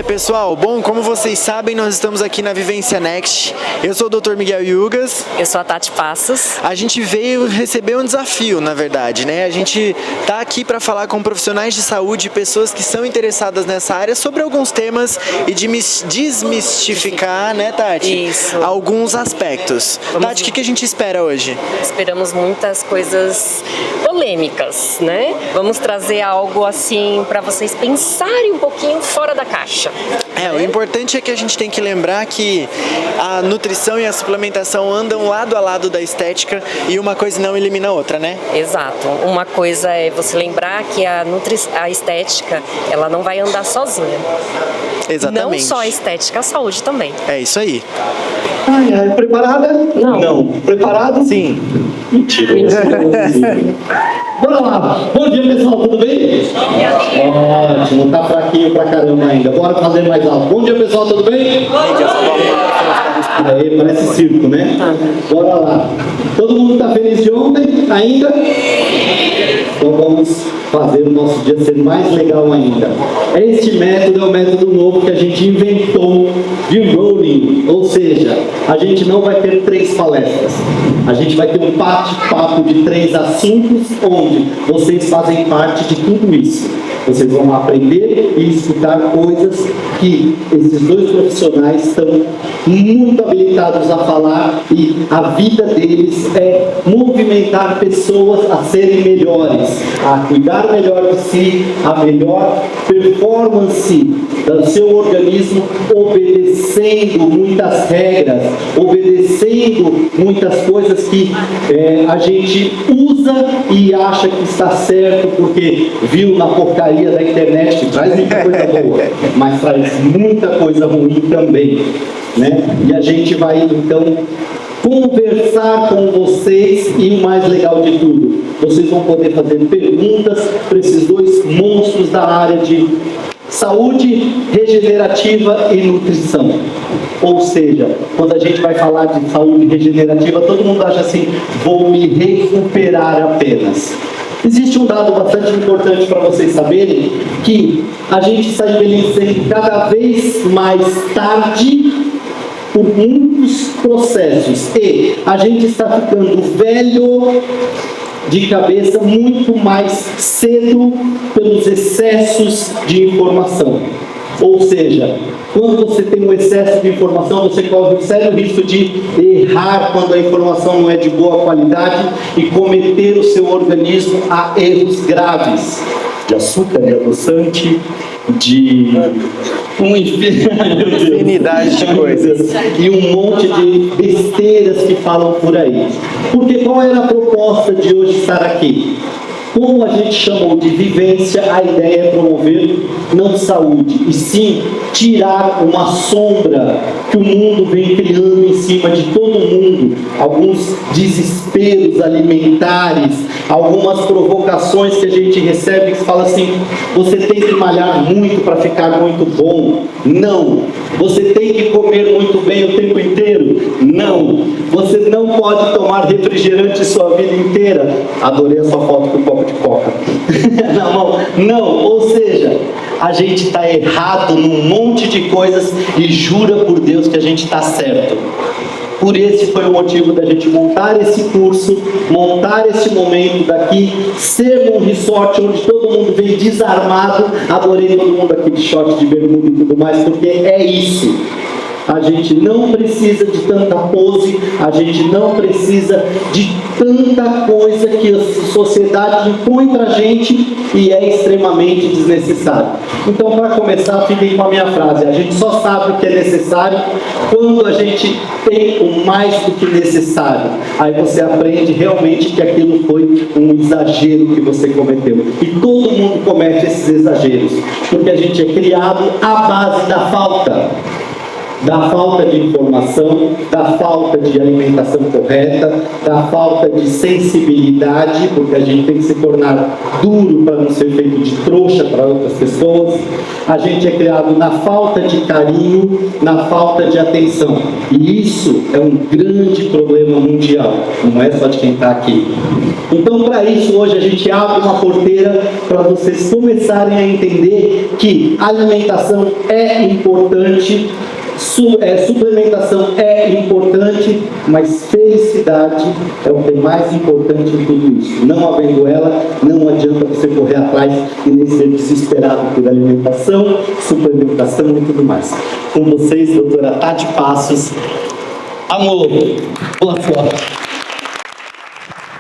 pessoal, bom, como vocês sabem, nós estamos aqui na Vivência Next. Eu sou o Dr. Miguel Yugas. Eu sou a Tati Passos. A gente veio receber um desafio, na verdade, né? A gente tá aqui para falar com profissionais de saúde, pessoas que são interessadas nessa área, sobre alguns temas e de desmistificar, né, Tati? Isso. Alguns aspectos. Tati, o que a gente espera hoje? Esperamos muitas coisas polêmicas, né? Vamos trazer algo assim para vocês pensarem um pouquinho fora da caixa. O importante é que a gente tem que lembrar que a nutrição e a suplementação andam lado a lado da estética e uma coisa não elimina a outra, né? Exato. Uma coisa é você lembrar que a estética, ela não vai andar sozinha. Exatamente. Não só a estética, a saúde também. É isso aí. Preparada? Não. Preparado? Sim. Mentira. Bora lá. Bom dia, pessoal. Tudo bem? Ótimo. Tá fraquinho pra caramba ainda. Bora fazer mais alto. Bom dia, pessoal. Tudo bem? Aí, parece circo, né? Bora lá. Todo mundo tá feliz de ontem ainda? Então vamos fazer o nosso dia ser mais legal ainda. Este método é um método novo que a gente inventou de rolling, ou seja, a gente não vai ter 3 palestras. A gente vai ter um bate-papo de 3 assuntos, onde vocês fazem parte de tudo isso. Vocês vão aprender e escutar coisas que esses 2 profissionais estão muito habilitados a falar, e a vida deles é movimentar pessoas a serem melhores, a cuidar melhor de si, a melhor performance do seu organismo, obedecendo muitas regras, obedecendo muitas coisas que a gente usa e acha que está certo porque viu na porcaria da internet, que traz muita coisa boa, mas traz muita coisa ruim também, né? E a gente vai então conversar com vocês, e o mais legal de tudo, vocês vão poder fazer perguntas para esses 2 monstros da área de saúde regenerativa e nutrição. Ou seja, quando a gente vai falar de saúde regenerativa, todo mundo acha assim: vou me recuperar apenas. Existe um dado bastante importante para vocês saberem, que a gente está envelhecendo cada vez mais tarde por muitos processos, e a gente está ficando velho de cabeça muito mais cedo pelos excessos de informação. Ou seja, quando você tem um excesso de informação, você corre um sério risco de errar quando a informação não é de boa qualidade e cometer o seu organismo a erros graves de açúcar, de adoçante, de uma infinidade de coisas e um monte de besteiras que falam por aí. Porque qual era a proposta de hoje estar aqui? Como a gente chamou de vivência, a ideia é promover não saúde, e sim tirar uma sombra que o mundo vem criando em cima de todo mundo, alguns desesperos alimentares, algumas provocações que a gente recebe que fala assim: você tem que malhar muito para ficar muito bom. Não. Você tem que comer muito bem o tempo inteiro. Não. Você não pode tomar refrigerante sua vida inteira. Adorei a sua foto com o copo de coca na mão. Não. Ou seja, a gente está errado num monte de coisas e jura por Deus que a gente está certo. Por esse foi o motivo da gente montar esse curso, montar esse momento daqui, ser um resort onde todo mundo vem desarmado. Adorei todo mundo aqui de short, de bermuda e tudo mais, porque é isso. A gente não precisa de tanta pose, a gente não precisa de tanta coisa que a sociedade impõe pra gente e é extremamente desnecessário. Então, para começar, fiquem com a minha frase: a gente só sabe o que é necessário quando a gente tem o mais do que necessário. Aí você aprende realmente que aquilo foi um exagero que você cometeu. E todo mundo comete esses exageros, porque a gente é criado à base da falta. da falta de informação, da falta de alimentação correta, da falta de sensibilidade, porque a gente tem que se tornar duro para não ser feito de trouxa para outras pessoas. A gente é criado na falta de carinho, na falta de atenção. E isso é um grande problema mundial, não é só de quem está aqui. Então, para isso, hoje a gente abre uma porteira para vocês começarem a entender que alimentação é importante, suplementação é importante, mas felicidade é o que é mais importante em tudo isso. Não havendo ela, não adianta você correr atrás e nem ser desesperado por alimentação, suplementação e tudo mais. Com vocês, doutora Tati Passos. Amor, boa sorte.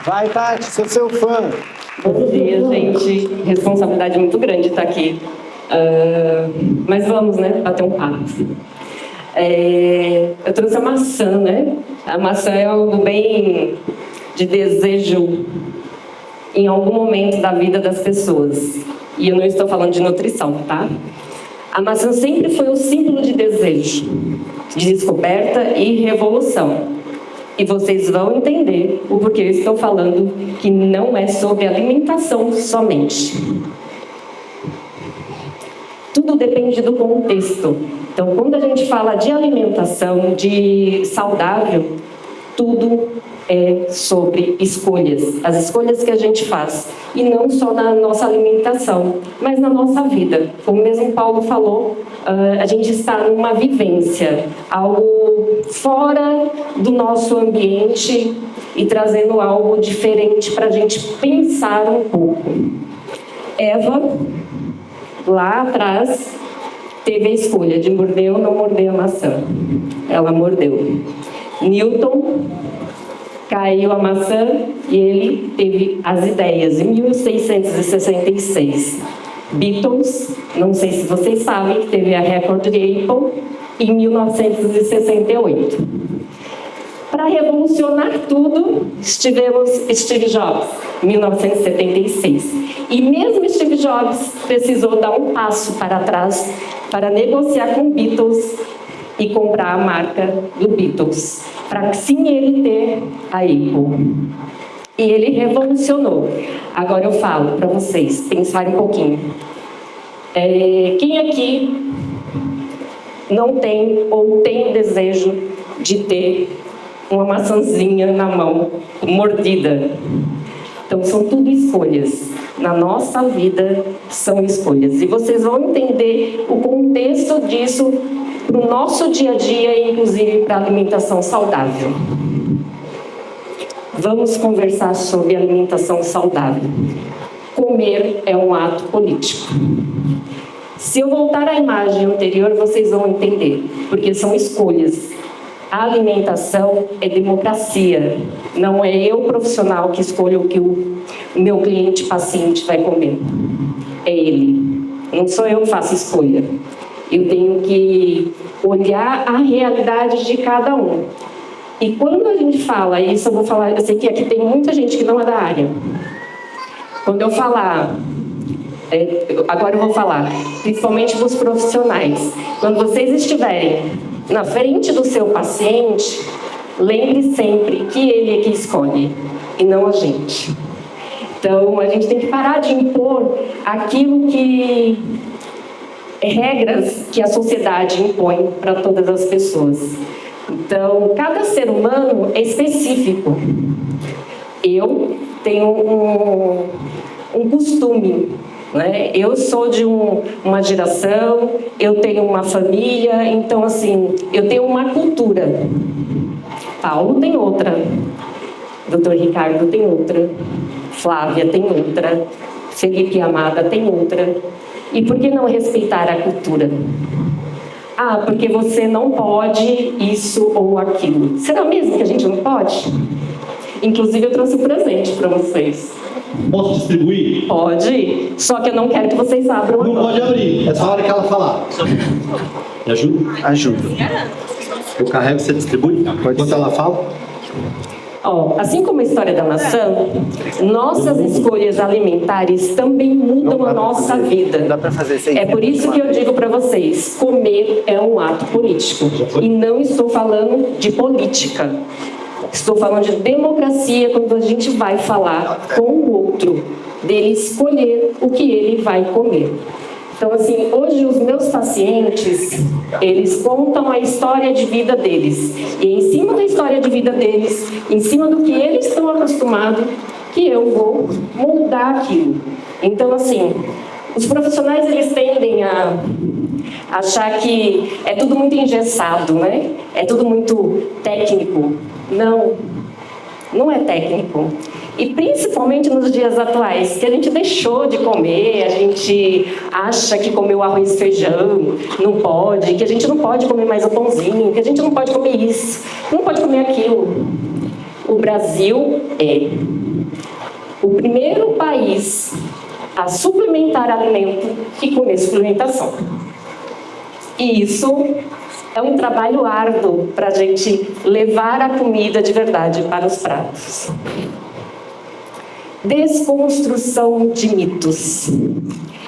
Vai, Tati, sou seu fã. Bom dia, gente. Responsabilidade muito grande estar aqui. Mas vamos, né? Bater um papo. Eu trouxe a maçã, né? A maçã é algo bem de desejo em algum momento da vida das pessoas. E eu não estou falando de nutrição, tá? A maçã sempre foi um símbolo de desejo, de descoberta e revolução. E vocês vão entender o porquê eu estou falando que não é sobre alimentação somente. Tudo depende do contexto. Então, quando a gente fala de alimentação, de saudável, tudo é sobre escolhas. As escolhas que a gente faz. E não só na nossa alimentação, mas na nossa vida. Como mesmo Paulo falou, a gente está numa vivência, algo fora do nosso ambiente e trazendo algo diferente para a gente pensar um pouco. Eva, lá atrás, teve a escolha de morder ou não morder a maçã. Ela mordeu. Newton, caiu a maçã e ele teve as ideias em 1666. Beatles, não sei se vocês sabem, que teve a Record Apple em 1968. Para revolucionar tudo, tivemos Steve Jobs, 1976. E mesmo Steve Jobs precisou dar um passo para trás para negociar com Beatles e comprar a marca do Beatles, para sim ele ter a Apple. E ele revolucionou. Agora eu falo para vocês pensarem um pouquinho. Quem aqui não tem ou tem o desejo de ter uma maçãzinha na mão, mordida? Então são tudo escolhas. Na nossa vida são escolhas. E vocês vão entender o contexto disso para o nosso dia a dia, inclusive para a alimentação saudável. Vamos conversar sobre alimentação saudável. Comer é um ato político. Se eu voltar à imagem anterior, vocês vão entender, porque são escolhas. A alimentação é democracia. Não é eu, profissional, que escolho o que o meu cliente, paciente, vai comer. É ele. Não sou eu que faço escolha. Eu tenho que olhar a realidade de cada um. E quando a gente fala isso, eu sei que aqui tem muita gente que não é da área. Quando eu falar, agora eu vou falar, principalmente para os profissionais. Quando vocês estiverem na frente do seu paciente, lembre sempre que ele é que escolhe e não a gente. Então, a gente tem que parar de impor aquilo que regras que a sociedade impõe para todas as pessoas. Então, cada ser humano é específico. Eu tenho um costume, né? Eu sou de uma geração, eu tenho uma família, então, assim, eu tenho uma cultura. Paulo tem outra, Dr. Ricardo tem outra, Flávia tem outra, Felipe Amada tem outra. E por que não respeitar a cultura? Ah, porque você não pode isso ou aquilo. Será mesmo que a gente não pode? Inclusive, eu trouxe um presente para vocês. Posso distribuir? Pode, só que eu não quero que vocês abram Não agora. pode abrir, é só a hora que ela falar. Me ajuda? Ajuda. Eu carrego, você distribui? Enquanto ela fala? Assim como a história da maçã, nossas escolhas alimentares também mudam a nossa vida. Dá para fazer sem É por isso que eu digo para vocês, comer é um ato político. E não estou falando de política. Estou falando de democracia quando a gente vai falar com o outro, dele escolher o que ele vai comer. Então, assim, hoje os meus pacientes, eles contam a história de vida deles. E em cima da história de vida deles, em cima do que eles estão acostumados, que eu vou moldar aquilo. Então, assim, os profissionais, eles tendem a achar que é tudo muito engessado, né? É tudo muito técnico. Não, não é técnico. E principalmente nos dias atuais, que a gente deixou de comer, a gente acha que comeu arroz e feijão, não pode, que a gente não pode comer mais o pãozinho, que a gente não pode comer isso, não pode comer aquilo. O Brasil é o primeiro país a suplementar alimento que comer suplementação. E isso é um trabalho árduo para a gente levar a comida de verdade para os pratos. Desconstrução de mitos.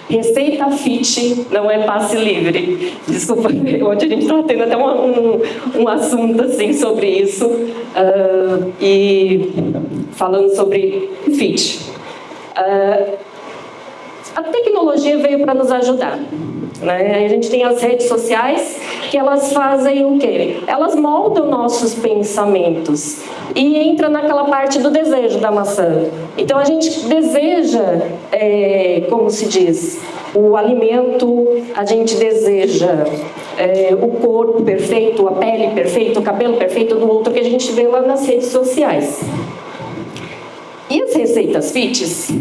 Receita fit não é passe livre. Desculpa, ontem a gente estava tendo até um assunto assim sobre isso, e falando sobre fit. A tecnologia veio para nos ajudar. Né? A gente tem as redes sociais que elas fazem o quê? Elas moldam nossos pensamentos e entra naquela parte do desejo da maçã. Então a gente deseja, como se diz, o alimento, a gente deseja o corpo perfeito, a pele perfeita, o cabelo perfeito do outro que a gente vê lá nas redes sociais. E as receitas fits,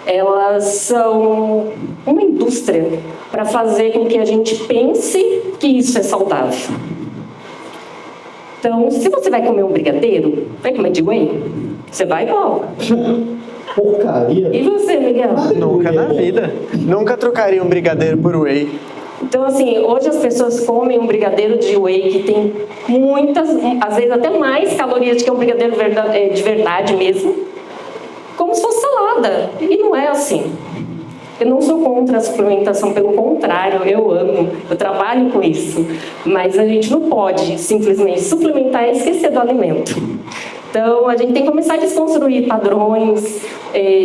elas são uma indústria para fazer com que a gente pense que isso é saudável. Então, se você vai comer um brigadeiro, vai comer de whey? Você vai igual. Porcaria. E você, Miguel? Nunca na vida. Nunca trocaria um brigadeiro por whey. Então, assim, hoje as pessoas comem um brigadeiro de whey que tem muitas, às vezes até mais calorias do que um brigadeiro de verdade mesmo, como se fosse salada. E não é assim. Eu não sou contra a suplementação, pelo contrário, eu amo, eu trabalho com isso. Mas a gente não pode simplesmente suplementar e esquecer do alimento. Então, a gente tem que começar a desconstruir padrões,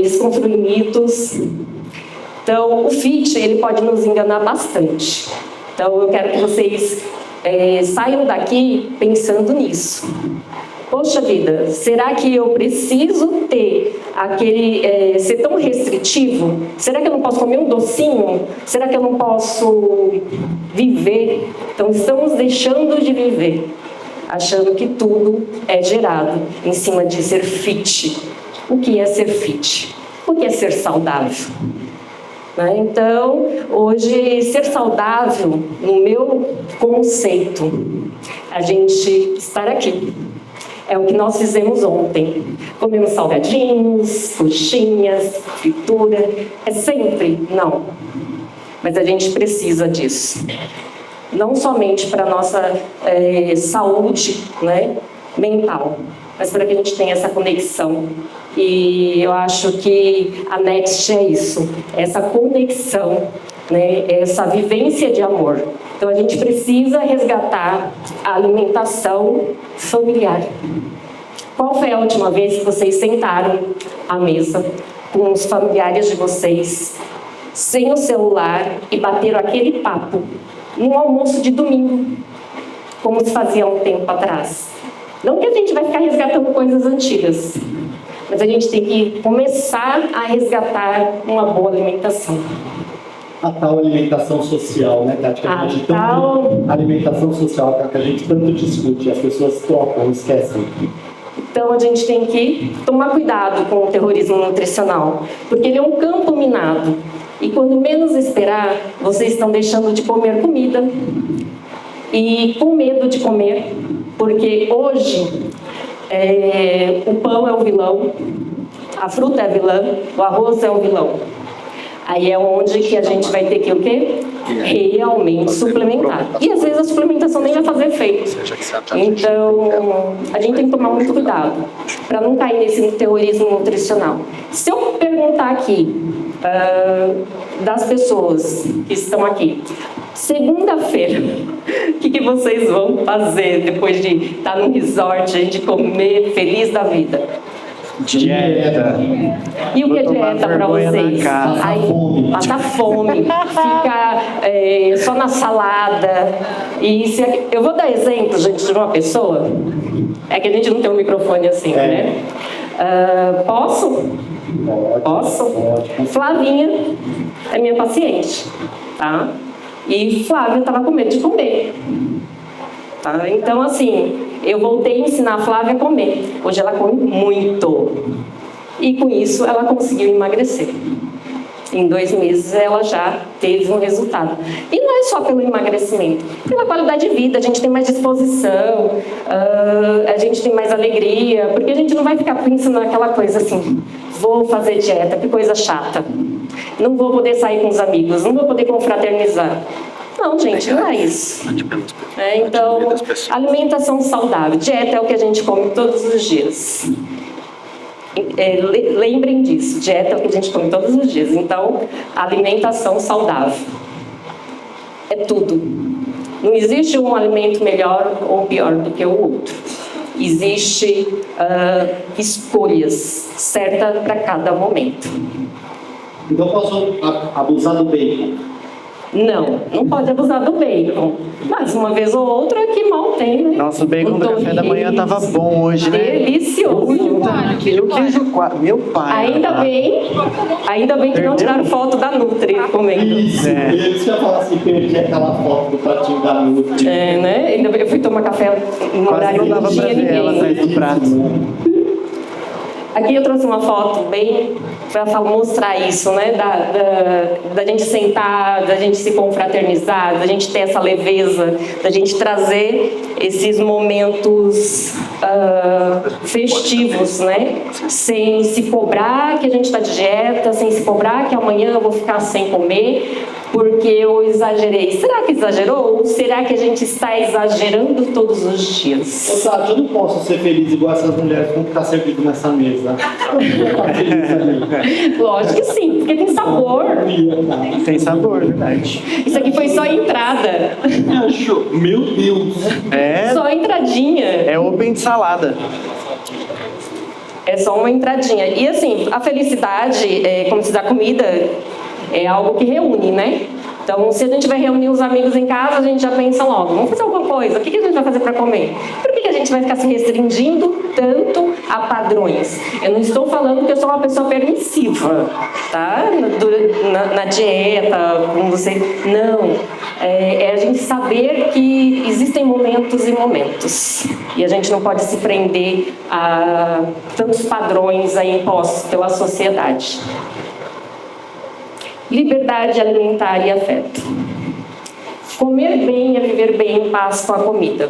desconstruir mitos. Então, o fit, ele pode nos enganar bastante. Então, eu quero que vocês saiam daqui pensando nisso. Poxa vida, será que eu preciso ter ser tão restritivo? Será que eu não posso comer um docinho? Será que eu não posso viver? Então, estamos deixando de viver, achando que tudo é gerado em cima de ser fit. O que é ser fit? O que é ser saudável? Né? Então, hoje, ser saudável, no meu conceito, a gente estar aqui. É o que nós fizemos ontem. Comemos salgadinhos, coxinhas, fritura. É sempre? Não. Mas a gente precisa disso. Não somente para a nossa saúde, né, mental, mas para que a gente tenha essa conexão. E eu acho que a Next é isso. Essa conexão, né, essa vivência de amor. Então, a gente precisa resgatar a alimentação familiar. Qual foi a última vez que vocês sentaram à mesa com os familiares de vocês, sem o celular, e bateram aquele papo num almoço de domingo, como se fazia há um tempo atrás? Não que a gente vai ficar resgatando coisas antigas, mas a gente tem que começar a resgatar uma boa alimentação. A tal alimentação social, né, Tati? Alimentação social que a gente tanto discute, as pessoas trocam, esquecem. Então a gente tem que tomar cuidado com o terrorismo nutricional, porque ele é um campo minado. E quando menos esperar, vocês estão deixando de comer comida e com medo de comer, porque hoje o pão é o vilão, a fruta é a vilã, o arroz é o vilão. Aí é onde que a gente vai ter que o quê? realmente suplementar. E às vezes a suplementação nem vai fazer efeito. Então, a gente tem que tomar muito cuidado para não cair nesse terrorismo nutricional. Se eu perguntar aqui das pessoas que estão aqui, segunda-feira, o que vocês vão fazer depois de estar num resort, a gente comer feliz da vida? Dieta. E o que é dieta para vocês? Passar fome, ficar só na salada. Eu vou dar exemplo, gente, de uma pessoa. É que a gente não tem um microfone assim, né? Posso? Posso? Flavinha é minha paciente, tá? E Flávia estava com medo de comer. Tá? Então, assim, eu voltei a ensinar a Flávia a comer. Hoje ela come muito. E com isso ela conseguiu emagrecer. Em 2 meses ela já teve um resultado. E não é só pelo emagrecimento, pela qualidade de vida. A gente tem mais disposição, a gente tem mais alegria, porque a gente não vai ficar pensando naquela coisa assim, vou fazer dieta, que coisa chata. Não vou poder sair com os amigos, não vou poder confraternizar. Não, gente, não é isso. Então, alimentação saudável. Dieta é o que a gente come todos os dias. Lembrem disso, dieta é o que a gente come todos os dias. Então, alimentação saudável. É tudo. Não existe um alimento melhor ou pior do que o outro. Existe escolhas certas para cada momento. Então posso abusar do bacon? Não pode abusar do bacon. Mas uma vez ou outra, que mal tem, né? Nossa, o bacon do café da manhã tava bom hoje, né? Delicioso. Queijo coalho. Meu pai. Ainda bem que não tiraram foto da Nutri comendo. Isso, eles já falaram assim, perdi aquela foto do pratinho da Nutri. Né? Ainda bem que eu fui tomar café no horário que não tinha ninguém. Aqui eu trouxe uma foto bem para mostrar isso, né? Da gente sentar, da gente se confraternizar, da gente ter essa leveza, da gente trazer esses momentos festivos, né? Sem se cobrar que a gente está de dieta, sem se cobrar que amanhã eu vou ficar sem comer porque eu exagerei. Será que exagerou? Ou será que a gente está exagerando todos os dias? Ô, Tati, eu não posso ser feliz igual essas mulheres com que está servido nessa mesa. Lógico que sim, porque tem sabor. Tem sabor, verdade. Isso aqui foi só a entrada. Meu Deus. Só a entradinha. É open de salada. É só uma entradinha. E assim, a felicidade, como se dá comida, é algo que reúne, né? Então, se a gente vai reunir os amigos em casa, a gente já pensa logo, vamos fazer alguma coisa, o que a gente vai fazer para comer? Por que a gente vai ficar se restringindo tanto a padrões? Eu não estou falando que eu sou uma pessoa permissiva, tá? Na dieta, com você... Não. É a gente saber que existem momentos e momentos. E a gente não pode se prender a tantos padrões aí impostos pela sociedade. Liberdade alimentar e afeto. Comer bem é viver bem em paz com a comida.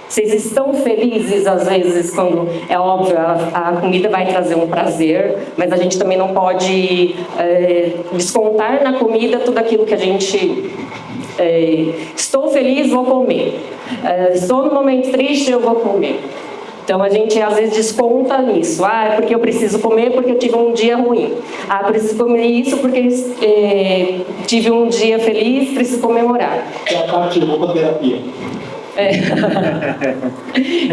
Vocês estão felizes, às vezes, quando, é óbvio, a comida vai trazer um prazer, mas a gente também não pode descontar na comida tudo aquilo que a gente... estou feliz, vou comer. Estou num momento triste, eu vou comer. Então, a gente, às vezes, desconta nisso. É porque eu preciso comer porque eu tive um dia ruim. Preciso comer isso porque tive um dia feliz, preciso comemorar. É a parte boa terapia.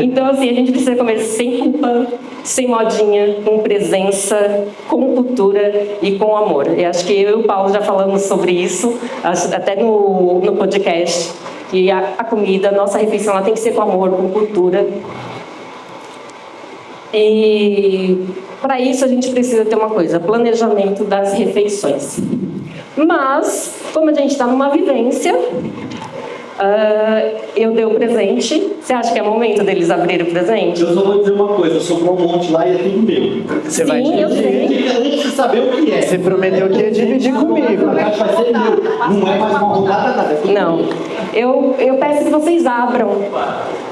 Então, assim, a gente precisa comer sem culpa, sem modinha, com presença, com cultura e com amor. E acho que eu e o Paulo já falamos sobre isso, até no podcast, que a comida, a nossa refeição, ela tem que ser com amor, com cultura. E para isso a gente precisa ter uma coisa, planejamento das refeições. Mas, como a gente está numa vivência, eu dei o presente. Você acha que é momento deles abrirem o presente? Eu só vou dizer uma coisa, sobrou um monte lá e é tudo meu. Você vai Sim, eu sei. Antes de saber o que é. Você prometeu que ia dividir comigo. A caixa vai ser meu. Não é mais uma rodada, nada. Não. Eu peço que vocês abram.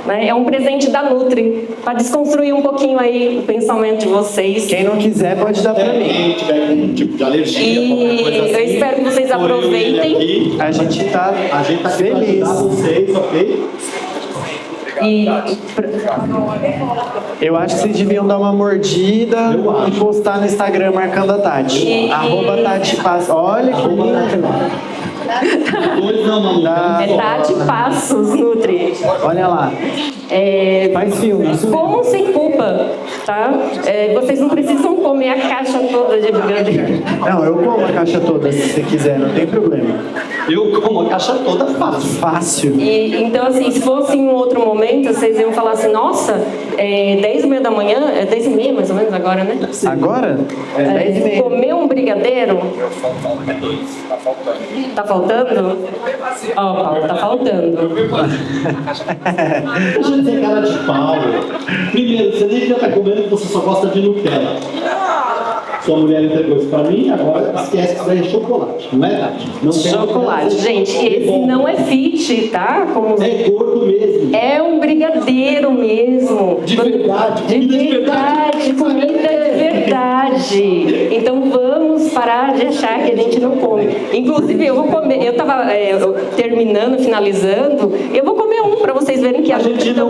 né? É um presente da Nutri, para desconstruir um pouquinho aí o pensamento de vocês. Quem não quiser pode dar pra mim. Quem tiver com um tipo de alergia, E qualquer coisa assim, eu espero que vocês por ele aproveitem. aqui, A gente tá aqui pra feliz. ajudar vocês, ok? E Eu acho que vocês deviam dar uma mordida e postar no Instagram marcando a Tati. Arroba Tati Paz. Olha que lindo. Dois não, mano. é Tati Passos Nutri. Olha lá. Faz filme. Com ou sem culpa, tá? Vocês não precisam comer a caixa toda de brigadeiro. Não, eu como a caixa toda se você quiser, não tem problema. Eu como a caixa toda fácil. Fácil. Então, assim, se fosse em um outro momento, vocês iam falar assim, nossa, 10h30 da manhã, 10h30 mais ou menos agora, né? Agora? 10h30. Comer um brigadeiro? Tá faltando? Ó, Paulo, tá faltando. Deixa de ser cara de pau. Primeiro, você nem já tá comendo que você só gosta de Nutella. Sua mulher entregou isso pra mim, agora esquece que isso daí é chocolate, não é, Tati? Não tem Chocolate. Gente, esse não é fit, tá? Como... É gordo mesmo. É um brigadeiro mesmo. De verdade. De verdade, comida de verdade. Então vamos parar de achar que a gente não come. Inclusive, eu vou comer, eu tava terminando, finalizando, eu vou comer um pra vocês verem que a gente não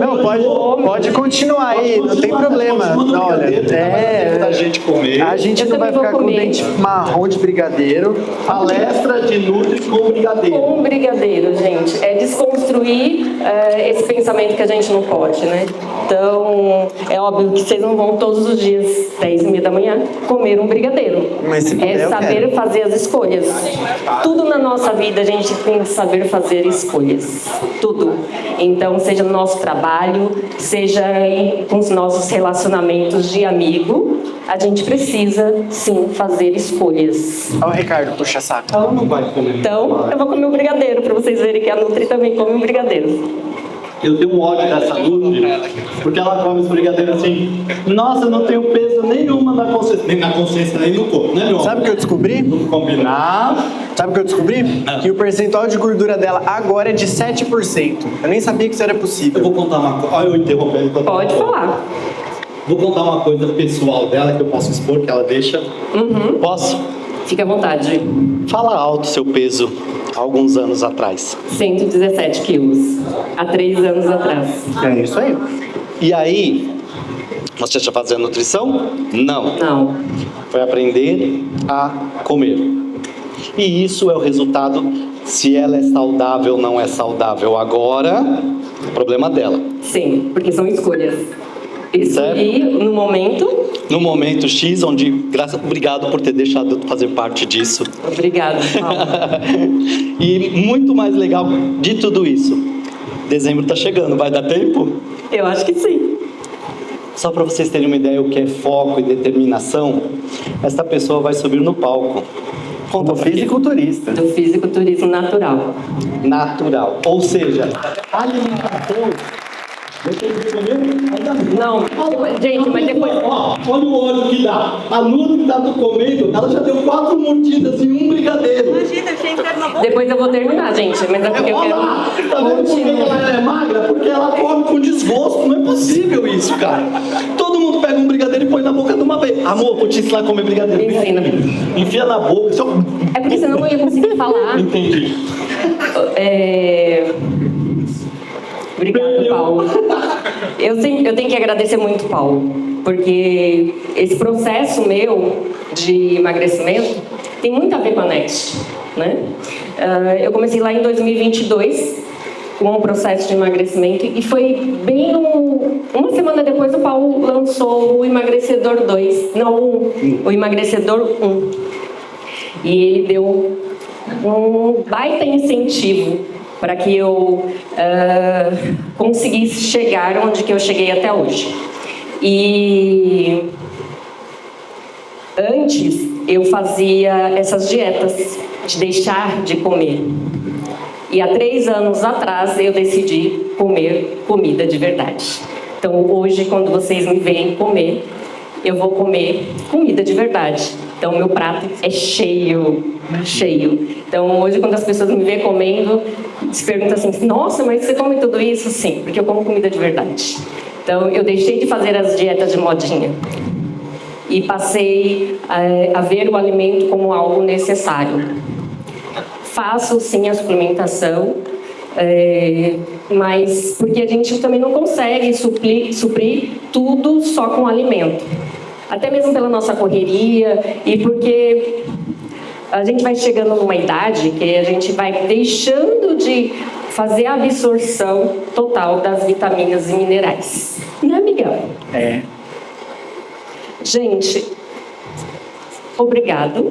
Pode continuar aí, não tem problema. Olha, a gente comer. A gente Eu não vai também vou ficar com o comer. dente marrom de brigadeiro. Palestra de Nutri com brigadeiro. Com brigadeiro, gente. É desconstruir esse pensamento que a gente não pode, né? Então, é óbvio que vocês não vão todos os dias, 10h30 da manhã, comer um brigadeiro. Mas se puder, É eu saber quero. fazer as escolhas. Tudo na nossa vida a gente tem que saber fazer escolhas. Tudo. Então, seja no nosso trabalho, seja com os nossos relacionamentos de amigo, a gente precisa, sim, fazer escolhas. Olha o Ricardo, puxa saco. Ela não vai comer. Então, eu vou comer um brigadeiro, para vocês verem que a Nutri também come um brigadeiro. Eu tenho um ódio dessa Nutri, porque ela come os brigadeiros assim. Nossa, eu não tenho peso nenhuma na consciência. Nem na consciência, nem no corpo, né, meu? Sabe o que eu descobri? Vamos combinar. Sabe o que eu descobri? Que o percentual de gordura dela agora é de 7%. Eu nem sabia que isso era Eu possível. vou contar uma coisa. Olha eu interrompendo. enquanto Pode eu falo. falar. Vou contar uma coisa pessoal dela que eu posso expor, que ela deixa. Posso? Fique à vontade. Fala alto seu peso há alguns anos atrás. 117 quilos. Há 3 anos atrás. É isso aí. E aí, você já fazia nutrição? Não. Não. Foi aprender a comer. E isso é o resultado. Se ela é saudável ou não é saudável agora, problema dela. Sim, porque são escolhas. Certo. E no momento, No momento X, onde, obrigado por ter deixado de fazer parte disso. obrigada, Paulo. E muito mais legal de tudo isso, dezembro está chegando, vai dar tempo? Eu acho que sim. Só para vocês terem uma ideia o que é foco e determinação, essa pessoa vai subir no palco. Conta Como fisiculturista. Do fisiculturismo natural. natural, ou seja, alimentação. Deixa eu ver comer? Ainda não. Não, gente, mas depois... Ó, olha o ódio que dá. A Nutri que tá comendo, ela já deu 4 mordidas em um brigadeiro. Imagina, achei que era uma boa. Depois eu vou terminar, gente, mas é porque eu Olha quero... lá, tá vendo por que ela é magra? Porque ela come com desgosto. Não é possível isso, cara. Todo mundo pega um brigadeiro e põe na boca de uma vez. Amor, vou te ensinar a comer brigadeiro. Ensina. Enfia na boca. Só... É porque senão eu não ia conseguir falar. Entendi. Obrigada, Paulo. Eu tenho que agradecer muito, Paulo, porque esse processo meu de emagrecimento tem muito a ver com a Next, né? Eu comecei lá em 2022 com um processo de emagrecimento e foi bem uma semana depois o Paulo lançou o Emagrecedor 2, não, o Emagrecedor 1. E ele deu um baita incentivo para que eu conseguisse chegar onde que eu cheguei até hoje. E antes eu fazia essas dietas de deixar de comer. E há 3 anos atrás eu decidi comer comida de verdade. Então hoje, quando vocês me veem comer, eu vou comer comida de verdade. Então, meu prato é cheio, cheio. Então, hoje, quando as pessoas me veem comendo, se perguntam assim, nossa, mas você come tudo isso? Sim, porque eu como comida de verdade. Então, eu deixei de fazer as dietas de modinha e passei a ver o alimento como algo necessário. Faço, sim, a suplementação, mas porque a gente também não consegue suprir tudo só com alimento. Até mesmo pela nossa correria e porque a gente vai chegando numa idade que a gente vai deixando de fazer a absorção total das vitaminas e minerais. Né, Miguel? É. Gente, obrigado.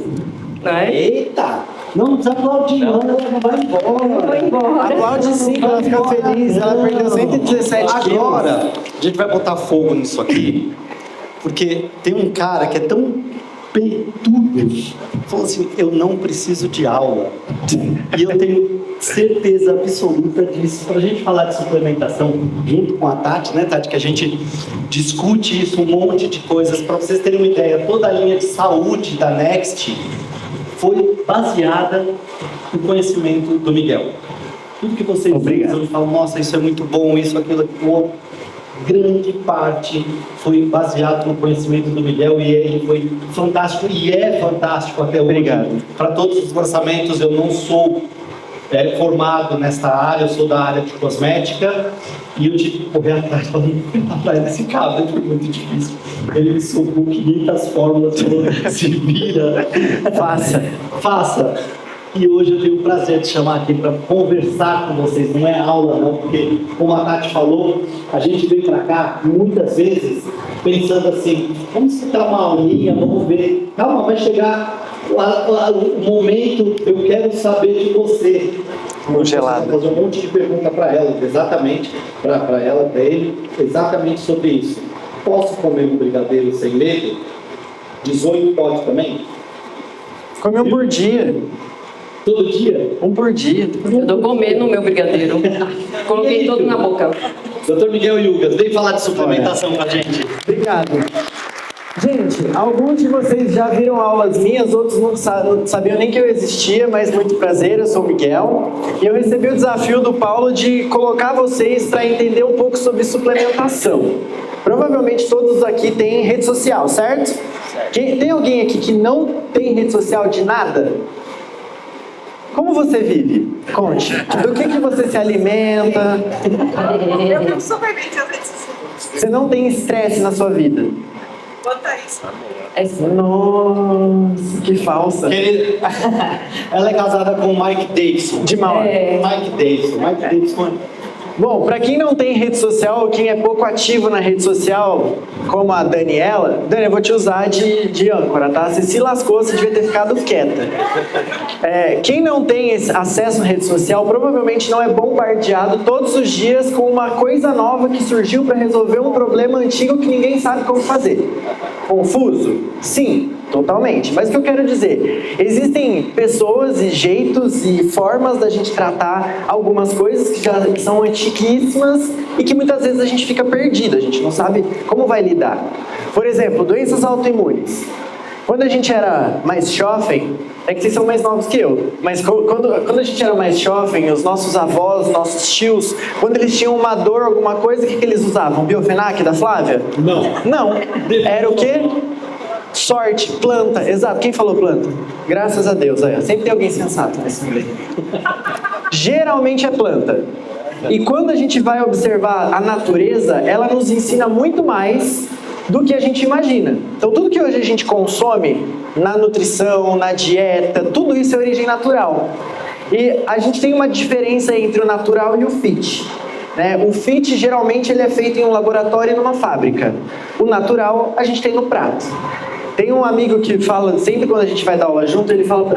Né? Eita! Não precisa aplaudir, não, ela não vai embora. Não vai embora. Aplaude sim, que ela fica feliz. Ela perdeu 117 quilos. Agora, a gente vai botar fogo nisso aqui, porque tem um cara que é tão peitudo, falou assim, eu não preciso de aula. E eu tenho certeza absoluta disso. Para a gente falar de suplementação junto com a Tati, né, Tati, que a gente discute isso, um monte de coisas. Para vocês terem uma ideia, toda a linha de saúde da Next foi baseada no conhecimento do Miguel. Tudo que vocês usam e falam, nossa, isso é muito bom, isso, aquilo, grande parte foi baseado no conhecimento do Miguel e ele foi fantástico e é fantástico até hoje. Obrigado. Para todos os lançamentos, eu não sou formado nesta área, eu sou da área de cosmética e eu tive que correr atrás desse cabo, foi muito difícil. Ele me sobrou 500 fórmulas, falou, se vira, faça. E hoje eu tenho o prazer de chamar aqui para conversar com vocês, não é aula não, porque como a Tati falou, a gente vem para cá muitas vezes pensando assim, vamos citar uma aulinha, vamos ver, calma, vai chegar o momento, eu quero saber de você. Congelado. Vou fazer um monte de pergunta para ela, exatamente, para ela, para ele, exatamente sobre isso. Posso comer um brigadeiro sem medo? 18 pode também? Come um por dia. Todo dia? Um por dia. Eu tô comendo o meu brigadeiro. Coloquei todo na boca. Doutor Miguel Yugas, vem falar de suplementação com a gente. Obrigado. Gente, alguns de vocês já viram aulas minhas, outros não sabiam nem que eu existia, mas muito prazer, eu sou o Miguel. E eu recebi o desafio do Paulo de colocar vocês para entender um pouco sobre suplementação. Provavelmente todos aqui têm rede social, certo? Tem alguém aqui que não tem rede social de nada? Como você vive? Conte. Do que você se alimenta? Eu vivo super bem nas redes sociais. Você não tem estresse na sua vida? Quanto a isso, Nossa, que falsa. Ela é casada com o Mike Davidson. De mal. Mike Davidson. Bom, para quem não tem rede social, quem é pouco ativo na rede social, como a Daniela, Dani, eu vou te usar de âncora, tá? Você se lascou, você devia ter ficado quieta. Quem não tem acesso à rede social, provavelmente não é bombardeado todos os dias com uma coisa nova que surgiu para resolver um problema antigo que ninguém sabe como fazer. Confuso? Sim, totalmente. Mas o que eu quero dizer? Existem pessoas e jeitos e formas da gente tratar algumas coisas que são antiquíssimas e que muitas vezes a gente fica perdido, a gente não sabe como vai lidar. Por exemplo, doenças autoimunes. Quando a gente era mais jovem, é que vocês são mais novos que eu, mas quando a gente era mais jovem, os nossos avós, nossos tios, quando eles tinham uma dor, alguma coisa, o que eles usavam? Biofenac da Flávia? Não. Era o quê? Sorte, planta, exato. Quem falou planta? Graças a Deus, sempre tem alguém sensato nesse meio. Geralmente é planta. E quando a gente vai observar a natureza, ela nos ensina muito mais do que a gente imagina. Então tudo que hoje a gente consome, na nutrição, na dieta, tudo isso é origem natural. E a gente tem uma diferença entre o natural e o fit. O fit geralmente ele é feito em um laboratório e numa fábrica. O natural a gente tem no prato. Tem um amigo que fala, sempre quando a gente vai dar aula junto, ele fala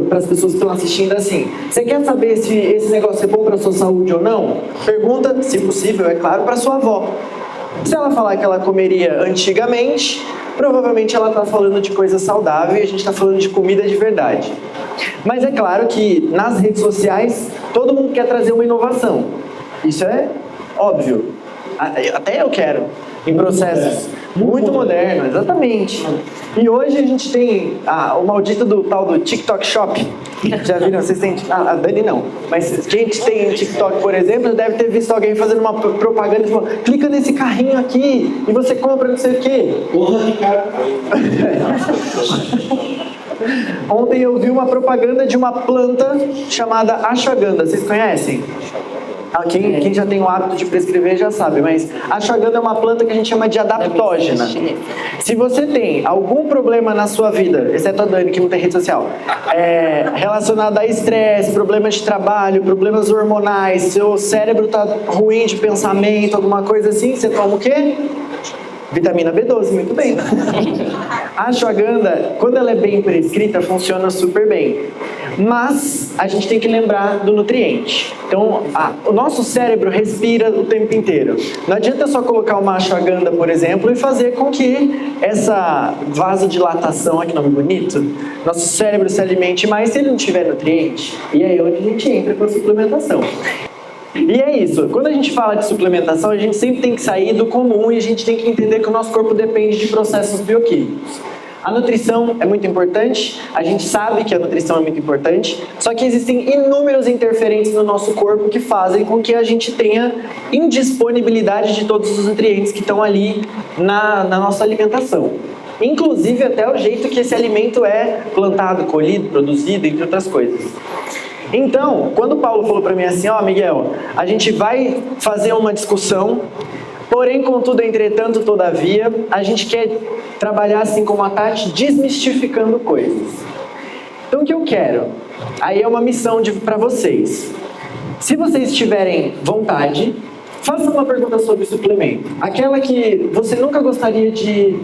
para as pessoas que estão assistindo assim: você quer saber se esse negócio é bom para a sua saúde ou não? Pergunta, se possível, é claro, para sua avó. Se ela falar que ela comeria antigamente, provavelmente ela está falando de coisa saudável e a gente está falando de comida de verdade. Mas é claro que nas redes sociais todo mundo quer trazer uma inovação. Isso é óbvio. Até eu quero. Em processos Muito moderno, exatamente. E hoje a gente tem o maldito do tal do TikTok Shop. Já viram? Vocês têm... a Dani não. Mas quem tem TikTok, por exemplo, deve ter visto alguém fazendo uma propaganda falando: clica nesse carrinho aqui e você compra não sei o quê. Porra, Ricardo. Ontem eu vi uma propaganda de uma planta chamada ashwagandha. Vocês conhecem? Quem já tem o hábito de prescrever já sabe, mas a ashwagandha é uma planta que a gente chama de adaptógena. Se você tem algum problema na sua vida, exceto a Dani, que não tem rede social, relacionado a estresse, problemas de trabalho, problemas hormonais, seu cérebro está ruim de pensamento, alguma coisa assim, você toma o quê? Vitamina B12, muito bem. A ashwagandha, quando ela é bem prescrita, funciona super bem. Mas a gente tem que lembrar do nutriente. Então, o nosso cérebro respira o tempo inteiro. Não adianta só colocar uma ashwagandha, por exemplo, e fazer com que essa vasodilatação, olha que nome bonito, nosso cérebro se alimente mais se ele não tiver nutriente. E é aí onde a gente entra com a suplementação. E é isso, quando a gente fala de suplementação, a gente sempre tem que sair do comum e a gente tem que entender que o nosso corpo depende de processos bioquímicos. A nutrição é muito importante, a gente sabe que a nutrição é muito importante, só que existem inúmeros interferentes no nosso corpo que fazem com que a gente tenha indisponibilidade de todos os nutrientes que estão ali na nossa alimentação. Inclusive até o jeito que esse alimento é plantado, colhido, produzido, entre outras coisas. Então, quando o Paulo falou para mim assim, Miguel, a gente vai fazer uma discussão, porém, contudo, entretanto, todavia, a gente quer trabalhar assim como a Tati, desmistificando coisas. Então, o que eu quero? Aí é uma missão para vocês. Se vocês tiverem vontade, faça uma pergunta sobre suplemento. Aquela que você nunca gostaria de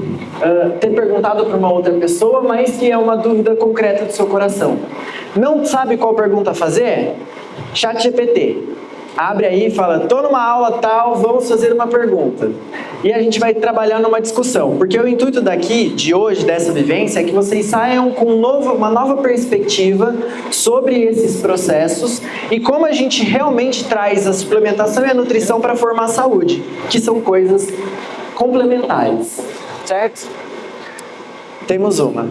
ter perguntado para uma outra pessoa, mas que é uma dúvida concreta do seu coração. Não sabe qual pergunta fazer? ChatGPT. Abre aí e fala, tô numa aula tal, vamos fazer uma pergunta. E a gente vai trabalhar numa discussão. Porque o intuito de hoje, dessa vivência, é que vocês saiam com uma nova perspectiva sobre esses processos e como a gente realmente traz a suplementação e a nutrição para formar a saúde, que são coisas complementares. Certo? Temos uma.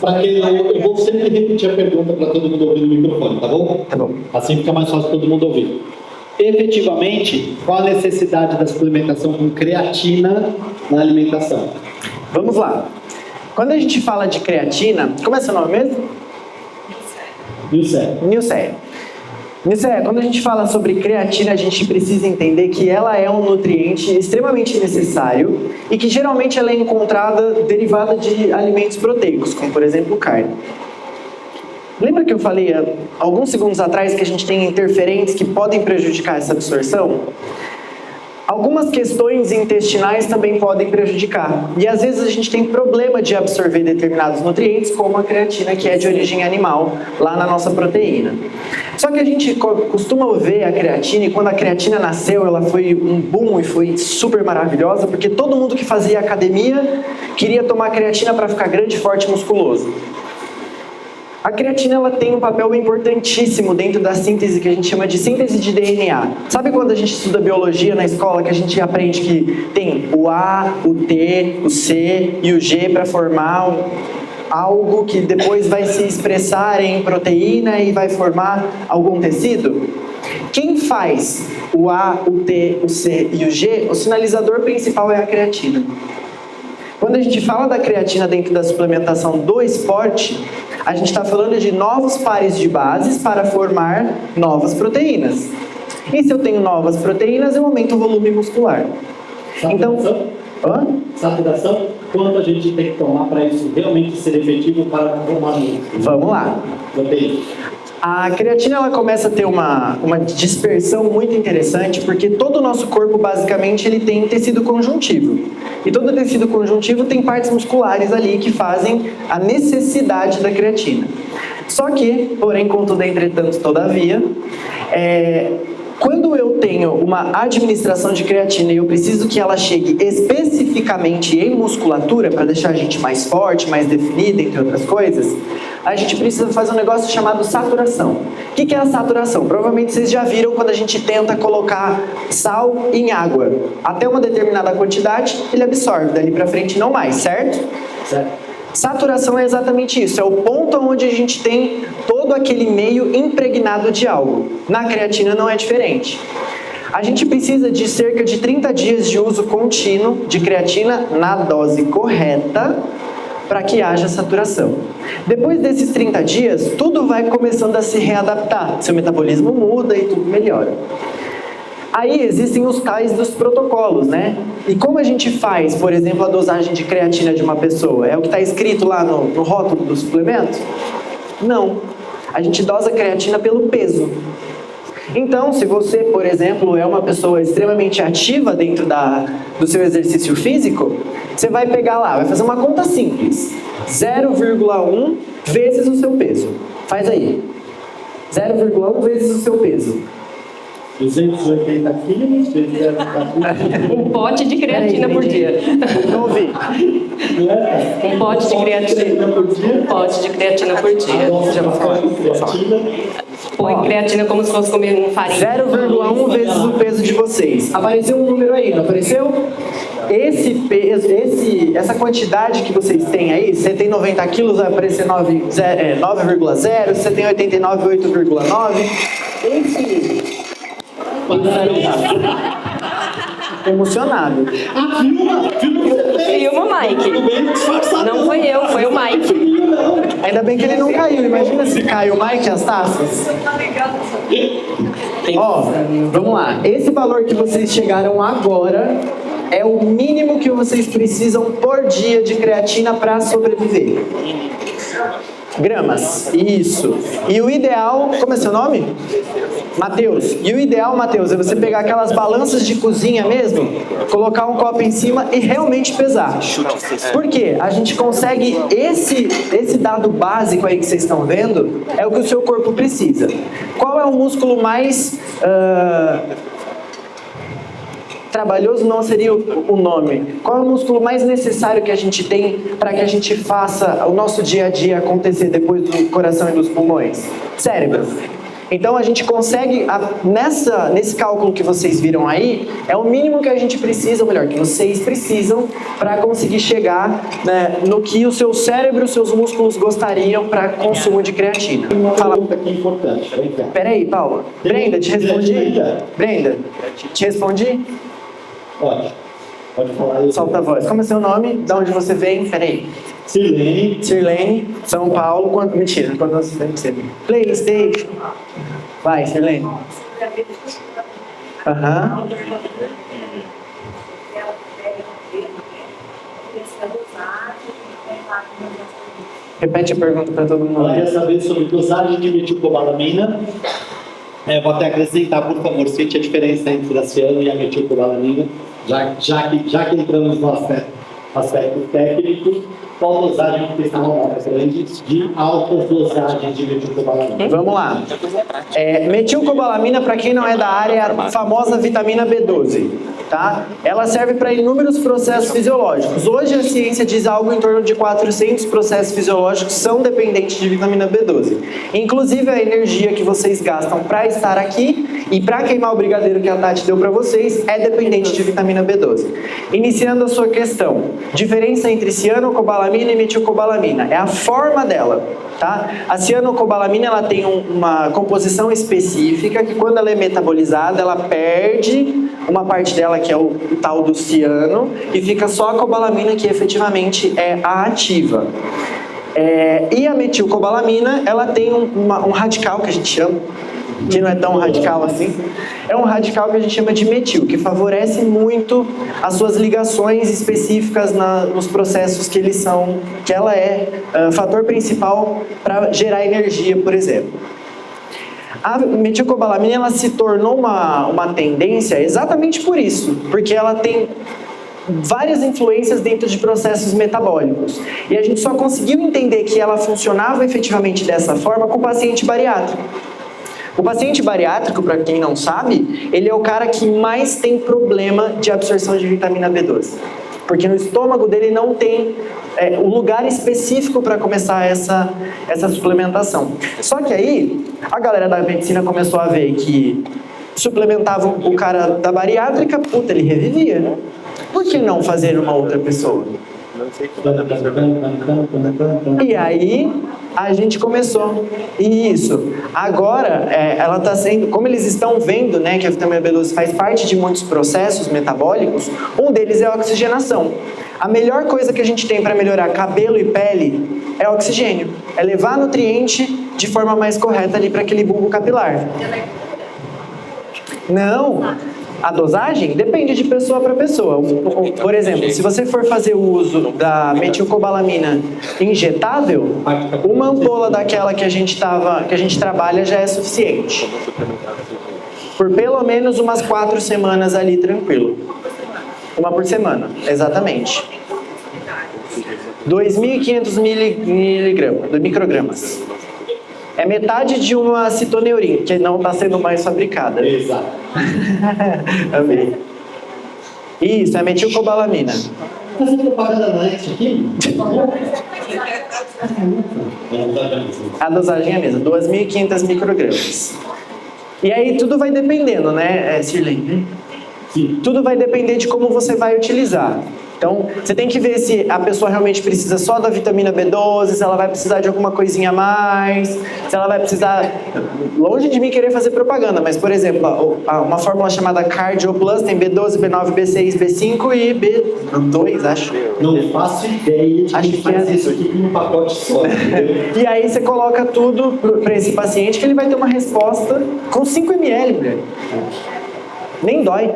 Para quem não, eu vou sempre repetir a pergunta para todo mundo ouvir no microfone, tá bom? Tá bom. Assim fica mais fácil todo mundo ouvir. Efetivamente, qual a necessidade da suplementação com creatina na alimentação? Vamos lá. Quando a gente fala de creatina, como é seu nome mesmo? Nilce. Quando a gente fala sobre creatina, a gente precisa entender que ela é um nutriente extremamente necessário e que geralmente ela é encontrada derivada de alimentos proteicos, como por exemplo carne. Lembra que eu falei alguns segundos atrás que a gente tem interferentes que podem prejudicar essa absorção? Algumas questões intestinais também podem prejudicar. E às vezes a gente tem problema de absorver determinados nutrientes, como a creatina, que é de origem animal, lá na nossa proteína. Só que a gente costuma ver a creatina, e quando a creatina nasceu, ela foi um boom e foi super maravilhosa, porque todo mundo que fazia academia queria tomar creatina para ficar grande, forte e musculoso. A creatina ela tem um papel importantíssimo dentro da síntese que a gente chama de síntese de DNA. Sabe quando a gente estuda biologia na escola que a gente aprende que tem o A, o T, o C e o G para formar algo que depois vai se expressar em proteína e vai formar algum tecido? Quem faz o A, o T, o C e o G, o sinalizador principal é a creatina. Quando a gente fala da creatina dentro da suplementação do esporte, a gente está falando de novos pares de bases para formar novas proteínas. E se eu tenho novas proteínas, eu aumento o volume muscular. Saturação? Saturação? Quanto a gente tem que tomar para isso realmente ser efetivo para formar músculo? Vamos lá. Proteína. A creatina ela começa a ter uma dispersão muito interessante, porque todo o nosso corpo, basicamente, ele tem tecido conjuntivo. E todo tecido conjuntivo tem partes musculares ali que fazem a necessidade da creatina. Só que, porém, contudo, entretanto, todavia, quando eu tenho uma administração de creatina e eu preciso que ela chegue especificamente em musculatura, para deixar a gente mais forte, mais definida, entre outras coisas, a gente precisa fazer um negócio chamado saturação. O que é a saturação? Provavelmente vocês já viram quando a gente tenta colocar sal em água. Até uma determinada quantidade, ele absorve, dali para frente não mais, certo? Certo. Saturação é exatamente isso, é o ponto onde a gente tem todo aquele meio impregnado de algo. Na creatina não é diferente. A gente precisa de cerca de 30 dias de uso contínuo de creatina na dose correta para que haja saturação. Depois desses 30 dias, tudo vai começando a se readaptar. Seu metabolismo muda e tudo melhora. Aí existem os tais dos protocolos, né? E como a gente faz, por exemplo, a dosagem de creatina de uma pessoa? É o que está escrito lá no rótulo do suplemento? Não. A gente dosa a creatina pelo peso. Então, se você, por exemplo, é uma pessoa extremamente ativa dentro do seu exercício físico, você vai pegar lá, vai fazer uma conta simples. 0,1 vezes o seu peso. Faz aí. 0,1 vezes o seu peso. 280 quilos, vezes 0,4. Um pote de creatina por dia. Não ouvi. Um pote de creatina. por dia. Um pote de creatina por dia. Já vou falar. Creatina. Põe creatina como se fosse comer um farinha. 0,1 vezes o peso de vocês. Apareceu um número aí, não apareceu? Esse peso, essa quantidade que vocês têm aí, você tem 90 quilos, vai aparecer 9,0, você tem 89, 8,9. Esse... Emocionado. Filma, Mike. Não foi eu, foi o Mike. Ainda bem que ele não caiu. Imagina se cai o Mike as taças. Ó, vamos lá. Esse valor que vocês chegaram agora é o mínimo que vocês precisam por dia de creatina para sobreviver. Gramas, isso. E o ideal, como é seu nome? Matheus. E o ideal, Matheus, é você pegar aquelas balanças de cozinha mesmo, colocar um copo em cima e realmente pesar. Por quê? A gente consegue esse dado básico aí que vocês estão vendo, é o que o seu corpo precisa. Qual é o músculo mais... trabalhoso não seria o nome. Qual é o músculo mais necessário que a gente tem para que a gente faça o nosso dia a dia acontecer depois do coração e dos pulmões? Cérebro. Então a gente consegue, nesse cálculo que vocês viram aí, é o mínimo que a gente precisa, ou melhor, que vocês precisam para conseguir chegar, né, no que o seu cérebro e os seus músculos gostariam para consumo de creatina. Uma Fala. pergunta aqui importante. Vem cá. Peraí, Paula. Brenda, te respondi? Brenda, te respondi? Pode falar. Solta a voz. Como é seu nome? De onde você vem? Peraí. Sirlene, São Paulo. Mentira, quantos anos você tem? PlayStation. Vai, Sirlene. Aham. Repete a pergunta para todo mundo. Ela quer saber sobre dosagem de metilcobalamina. Vou até acrescentar, por favor, cite a diferença entre a ciano e a metilcobalamina, já que entramos no aspecto técnico. Qual dosagem que está grande de altas dosagens de metilcobalamina? Vamos lá. Metilcobalamina, para quem não é da área, é a famosa vitamina B12. Tá? Ela serve para inúmeros processos fisiológicos. Hoje a ciência diz algo em torno de 400 processos fisiológicos são dependentes de vitamina B12. Inclusive a energia que vocês gastam para estar aqui e para queimar o brigadeiro que a Tati deu para vocês é dependente de vitamina B12. Iniciando a sua questão, diferença entre cianocobalamina e metilcobalamina é a forma dela. Tá? A cianocobalamina ela tem uma composição específica que quando ela é metabolizada, ela perde uma parte dela que é o tal do ciano e fica só a cobalamina que efetivamente é a ativa. E a metilcobalamina, ela tem um radical que a gente chama, que não é tão radical assim, é um radical que a gente chama de metil, que favorece muito as suas ligações específicas nos processos que ela é fator principal para gerar energia, por exemplo. A metilcobalamina ela se tornou uma tendência exatamente por isso, porque ela tem várias influências dentro de processos metabólicos. E a gente só conseguiu entender que ela funcionava efetivamente dessa forma com o paciente bariátrico. O paciente bariátrico, para quem não sabe, ele é o cara que mais tem problema de absorção de vitamina B12. Porque no estômago dele não tem o lugar específico para começar essa suplementação. Só que aí, a galera da medicina começou a ver que suplementavam o cara da bariátrica, puta, ele revivia, né? Por que não fazer uma outra pessoa? E aí a gente começou. E isso. Agora, ela está sendo, como eles estão vendo, né, que a vitamina B12 faz parte de muitos processos metabólicos, um deles é a oxigenação. A melhor coisa que a gente tem para melhorar cabelo e pele é oxigênio. É levar nutriente de forma mais correta ali para aquele bulbo capilar. Não. A dosagem depende de pessoa para pessoa. Por exemplo, se você for fazer o uso da metilcobalamina injetável, uma ampola daquela que a gente trabalha já é suficiente. Por pelo menos umas 4 semanas ali, tranquilo. Uma por semana, exatamente. 2.500 microgramas. É metade de uma citoneurin, que não está sendo mais fabricada. Exato. Amei. Isso, é metilcobalamina. Fazendo propaganda na Next aqui? A dosagem é a mesma, 2.500 microgramas. E aí tudo vai dependendo, né, Sirley? Sim. Tudo vai depender de como você vai utilizar. Então, você tem que ver se a pessoa realmente precisa só da vitamina B12, se ela vai precisar de alguma coisinha a mais, se ela vai precisar... Longe de mim querer fazer propaganda, mas, por exemplo, uma fórmula chamada Cardio Plus tem B12, B9, B6, B5 e B2, acho. Não faço ideia de Acho quem que é faz isso assim. aqui num pacote só, entendeu? E aí você coloca tudo para esse paciente que ele vai ter uma resposta com 5 ml, mulher. Nem dói.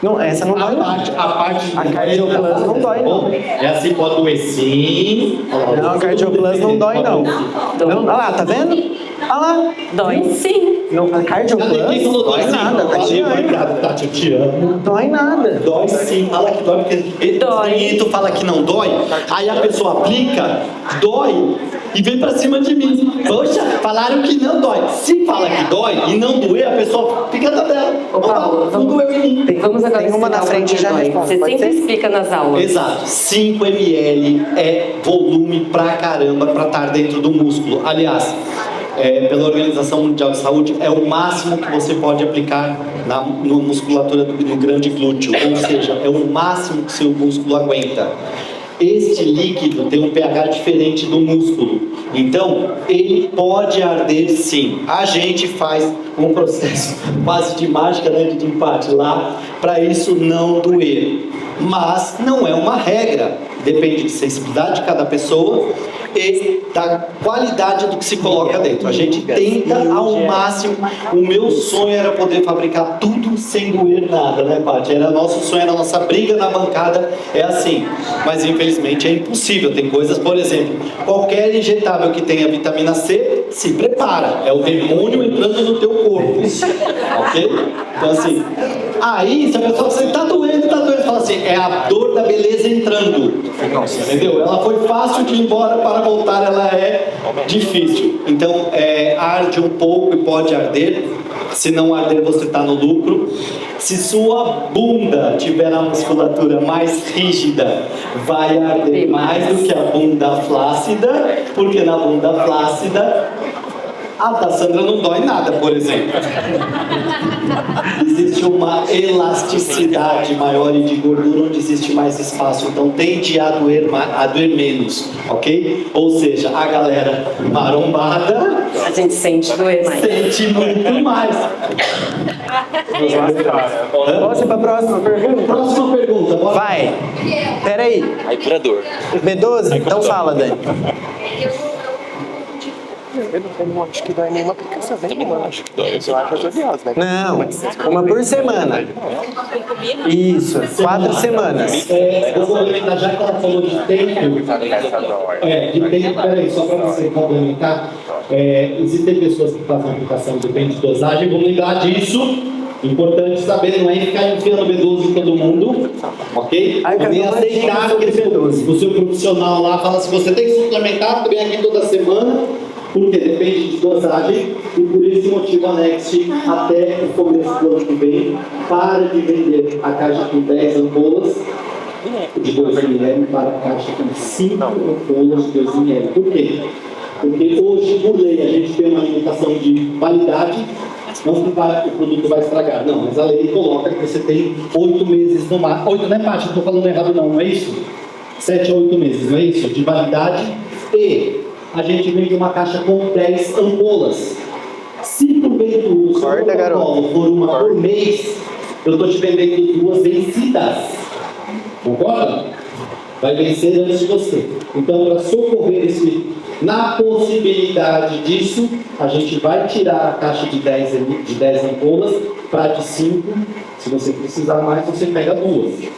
Não, essa não dói, não. A parte A Cardio Plus não dói, não. É assim, pode doer sim. Não, a Cardio Plus não dói, não. Olha lá, tá vendo? Olha lá. Dói sim. Não, a Cardio Plus Quem falou não dói nada, tá te Obrigado, Tati, eu te amo. Não dói nada. Dói sim, fala que dói, porque ele Dói. E tu fala que não dói, aí a pessoa aplica, dói e vem pra cima de mim. Poxa, falaram que não dói. Se fala que dói e não doer, a pessoa fica na dela. Ô, Paulo, Não doeu em mim. Vamos agora Tem uma na explicar frente o que já dói. responde, Você pode sempre ser? explica nas aulas. Exato, 5 ml é volume pra caramba pra estar dentro do músculo. Aliás, pela Organização Mundial de Saúde, é o máximo que você pode aplicar na musculatura do grande glúteo, ou seja, é o máximo que seu músculo aguenta. Este líquido tem um pH diferente do músculo, então ele pode arder sim. A gente faz um processo quase de mágica, né, de empate lá, para isso não doer. Mas não é uma regra, depende de sensibilidade de cada pessoa e da qualidade do que se coloca dentro. A gente tenta ao máximo. O meu sonho era poder fabricar tudo sem doer nada, né, Paty? Era nosso sonho, era a nossa briga na bancada, é assim. Mas infelizmente é impossível. Tem coisas, por exemplo, qualquer injetável que tenha vitamina C, se prepara. É o demônio entrando no teu corpo. Ok? Então assim, aí se a pessoa fala assim, tá doendo, fala assim, é a dor da beleza entrando. Entendeu? Ela foi fácil de ir embora, para voltar ela é difícil. Então, arde um pouco e pode arder. Se não arder, você está no lucro. Se sua bunda tiver a musculatura mais rígida, vai arder mais do que a bunda flácida, porque na bunda flácida a da Sandra não dói nada, por exemplo. Existe uma elasticidade maior e de gordura onde existe mais espaço, então tende a doer menos, ok? Ou seja, a galera marombada A gente sente doer mais. sente muito mais. Posso ir pra próxima pergunta? Próxima pergunta, bora. Vai. Peraí. Aí cura dor. B12? Então fala, Dani. Eu não acho que dói nenhuma aplicação. Também não acho que dói. Eu só acho as oleosas, né? Não, uma por semana. Isso, 4 semanas. Vou complementar, já que ela falou de tempo. De tempo, peraí, só para você complementar. Existem pessoas que fazem aplicação depende de dosagem, vamos lembrar disso. Importante saber, não é ficar enfiando B12 em todo mundo, ok? Aí, Nem cada um aceitar sobre que B12. o seu profissional lá fala assim, você tem que suplementar, tu vem aqui toda semana. Porque depende de dosagem e por esse motivo a Next, até o começo do ano que vem, para de vender a caixa com 10 ampolas de 2 ml para a caixa com 5 ampolas de 2 ml. Por quê? Porque hoje, por lei, a gente tem uma limitação de validade, não que o produto vai estragar, não, mas a lei coloca que você tem 8 meses no máximo. 8, não é parte, não estou falando errado não é isso? 7 a 8 meses, não é isso? De validade. E a gente vende uma caixa com 10 ampolas. Se porventura o seu protocolo for uma por mês, eu estou te vendendo 2 vencidas. Concorda? Vai vencer antes de você. Então, para socorrer na possibilidade disso, a gente vai tirar a caixa de 10 ampolas para de 5. Se você precisar mais, você pega 2.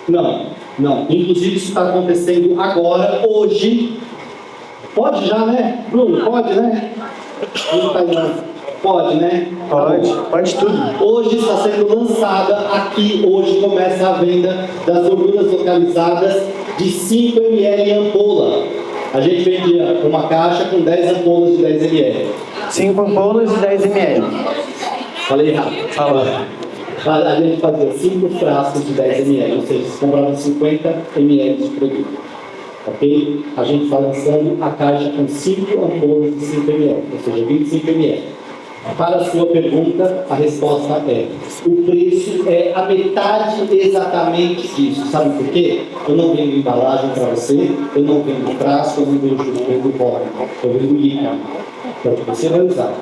Não. Inclusive, isso está acontecendo agora, hoje. Pode já, né? Bruno, pode, né? Pode, né? Pode tudo. Hoje está sendo lançada aqui, hoje começa a venda das gorduras localizadas de 5 ml ampola. A gente vendia uma caixa com 10 ampolas de 10 ml. 5 ampolas de 10 ml. Falei errado. A gente fazia 5 frascos de 10 ml, ou seja, você comprava 50 ml de produto. Ok? A gente está lançando a caixa com 5 ampolas de 5 ml, ou seja, 25 ml. Para a sua pergunta, a resposta é: o preço é a metade exatamente disso. Sabe por quê? Eu não vendo embalagem para você, eu não vendo frasco, eu não vendo pó, eu vendo líquido. Então, o que você vai usar.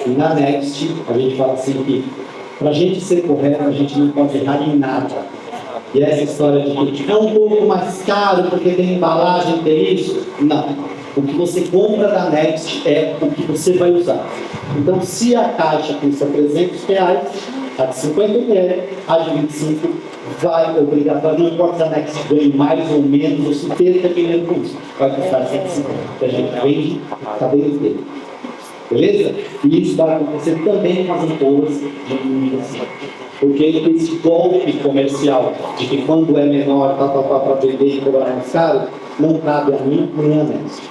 E na Next, a gente fala assim que para a gente ser correto, a gente não pode errar em nada. E essa história de que é um pouco mais caro porque tem embalagem, tem isso. Não. O que você compra da Next é o que você vai usar. Então, se a caixa custa R$300, a de 50 ml, a de 25 vai obrigatório, não importa se a Next ganhe mais ou menos, ou se perca dependendo disso, vai custar 150. A gente vende, está dentro dele. Beleza? E isso vai acontecer também com as ampolas de iluminação. Porque esse golpe comercial de que quando é menor, para vender e cobrar mais caro, não cabe a mim nem a Next.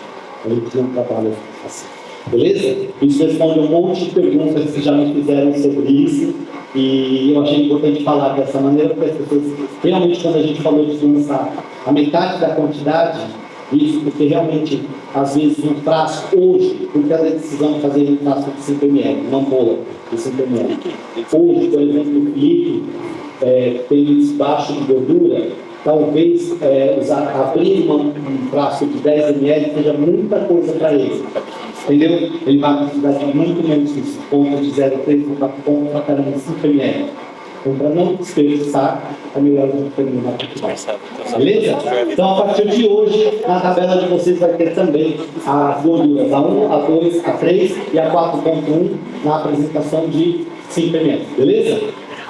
A gente não trabalha assim. Beleza? Isso responde um monte de perguntas que já me fizeram sobre isso. E eu achei importante falar dessa maneira, porque as pessoas, realmente, quando a gente falou de lançar a metade da quantidade, isso porque realmente, às vezes, um frasco hoje, porque a decisão de fazer um frasco de 5 ml, uma ampola de 5 ml. Hoje, por exemplo, o Felipe tem baixo de gordura, talvez abrir um frasco de 10 ml seja muita coisa para ele. Entendeu? Ele vai precisar de muito menos que isso, ponto de 0,3 para ponto para caramba de 5 ml. Então, para não desperdiçar, é melhor a gente terminar aqui. Beleza? Então, a partir de hoje, na tabela de vocês vai ter também as gorduras A1, A2, A3 e A4.1 na apresentação de 5 ml. Beleza?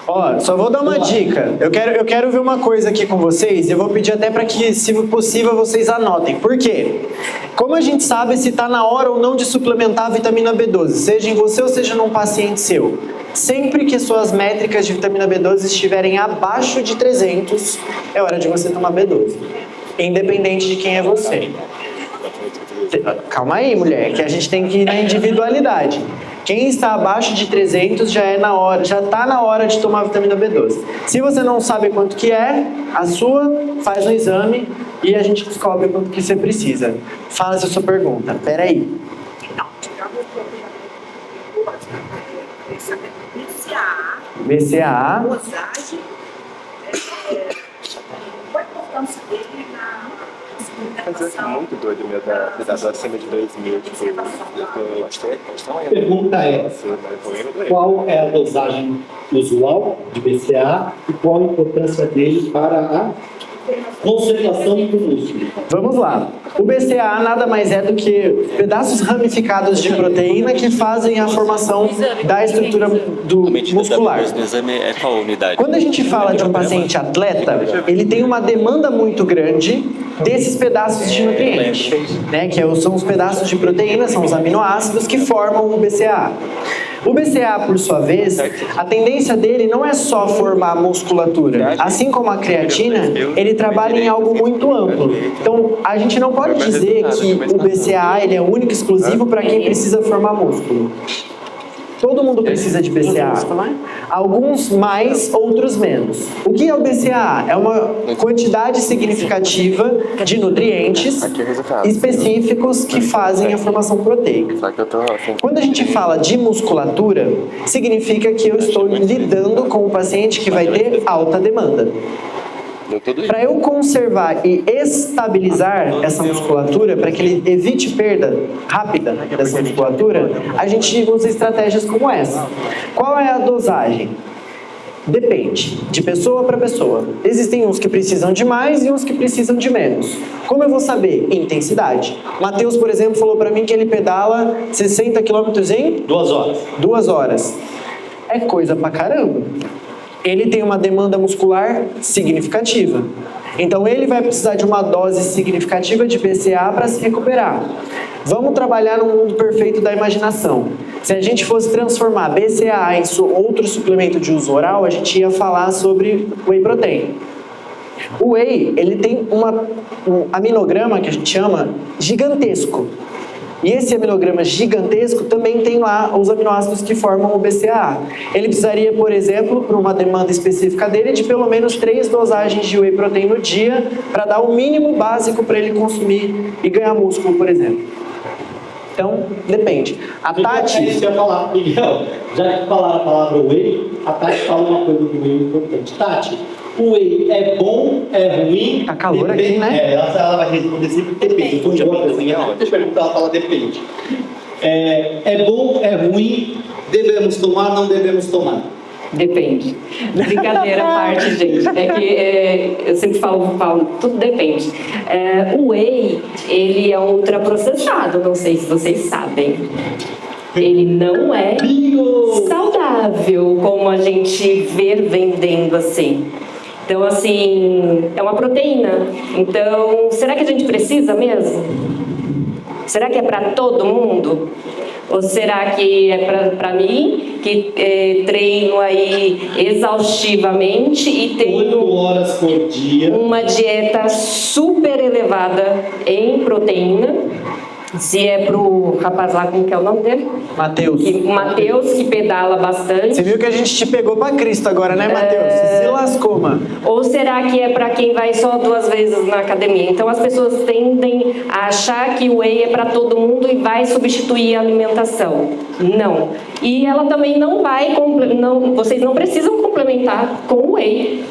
Ó, só vou dar uma dica. Eu quero ver uma coisa aqui com vocês. Eu vou pedir até para que, se possível, vocês anotem. Por quê? Como a gente sabe se está na hora ou não de suplementar a vitamina B12, seja em você ou seja num paciente seu? Sempre que suas métricas de vitamina B12 estiverem abaixo de 300, é hora de você tomar B12. Independente de quem é você. Calma aí, mulher, que a gente tem que ir na individualidade. Quem está abaixo de 300 já está na hora de tomar vitamina B12. Se você não sabe quanto que é, a sua, faz um exame e a gente descobre quanto que você precisa. Fala essa sua pergunta. Peraí. BCAA. Dosagem. Qual a importância dele na Mas eu acho muito doido meu da acima de 2.000, tipo, eu acho que é A pergunta é: qual é a dosagem usual de BCAA e qual a importância dele para a conservação do músculo? Vamos lá. O BCAA nada mais é do que pedaços ramificados de proteína que fazem a formação da estrutura muscular. O exame é qual unidade? Quando a gente fala de um paciente atleta, ele tem uma demanda muito grande desses pedaços de nutrientes, né? São os pedaços de proteína, são os aminoácidos que formam o BCAA. O BCAA, por sua vez, a tendência dele não é só formar musculatura. Assim como a creatina, ele trabalha em algo muito amplo. Então, a gente não pode dizer que o BCAA ele é único e exclusivo para quem precisa formar músculo. Todo mundo precisa de BCAA. Alguns mais, outros menos. O que é o BCAA? É uma quantidade significativa de nutrientes específicos que fazem a formação proteica. Quando a gente fala de musculatura, significa que eu estou lidando com um paciente que vai ter alta demanda. Para eu conservar e estabilizar essa musculatura, para que ele evite perda rápida dessa musculatura, a gente usa estratégias como essa. Qual é a dosagem? Depende, de pessoa para pessoa. Existem uns que precisam de mais e uns que precisam de menos. Como eu vou saber? Intensidade. Matheus, por exemplo, falou para mim que ele pedala 60 km em 2 horas. 2 horas. É coisa pra caramba. Ele tem uma demanda muscular significativa. Então ele vai precisar de uma dose significativa de BCAA para se recuperar. Vamos trabalhar no mundo perfeito da imaginação. Se a gente fosse transformar BCAA em outro suplemento de uso oral, a gente ia falar sobre whey protein. O whey, ele tem um aminograma que a gente chama gigantesco. E esse aminograma gigantesco também tem lá os aminoácidos que formam o BCAA. Ele precisaria, por exemplo, para uma demanda específica dele, de pelo menos 3 dosagens de whey protein no dia, para dar o mínimo básico para ele consumir e ganhar músculo, por exemplo. Então, depende. A Tati... Isso que eu ia falar, Miguel. Já que falaram a palavra whey, a Tati fala uma coisa do whey importante. Tati, o whey é bom, é ruim? Tá calor depende, aqui, né? Ela vai responder sempre depende. Foi igual assim, deixa eu perguntar, ela fala depende. É bom, é ruim, devemos tomar, não devemos tomar? Depende. Brincadeira à parte, gente. É que eu sempre falo, tudo depende. O whey, ele é ultraprocessado, não sei se vocês sabem. Ele não é saudável, como a gente vê vendendo assim. Então, assim, é uma proteína. Então, será que a gente precisa mesmo? Será que é para todo mundo? Ou será que é para mim, que treino aí exaustivamente e tenho 8 horas por dia, uma dieta super elevada em proteína? Se é pro rapaz lá, como que é o nome dele? Matheus. O Matheus, que pedala bastante. Você viu que a gente te pegou para Cristo agora, né, Matheus? Você se lascou, mano. Ou será que é para quem vai só 2 vezes na academia? Então as pessoas tendem a achar que o whey é para todo mundo e vai substituir a alimentação. Não. E ela também não vai, vocês não precisam complementar com o whey.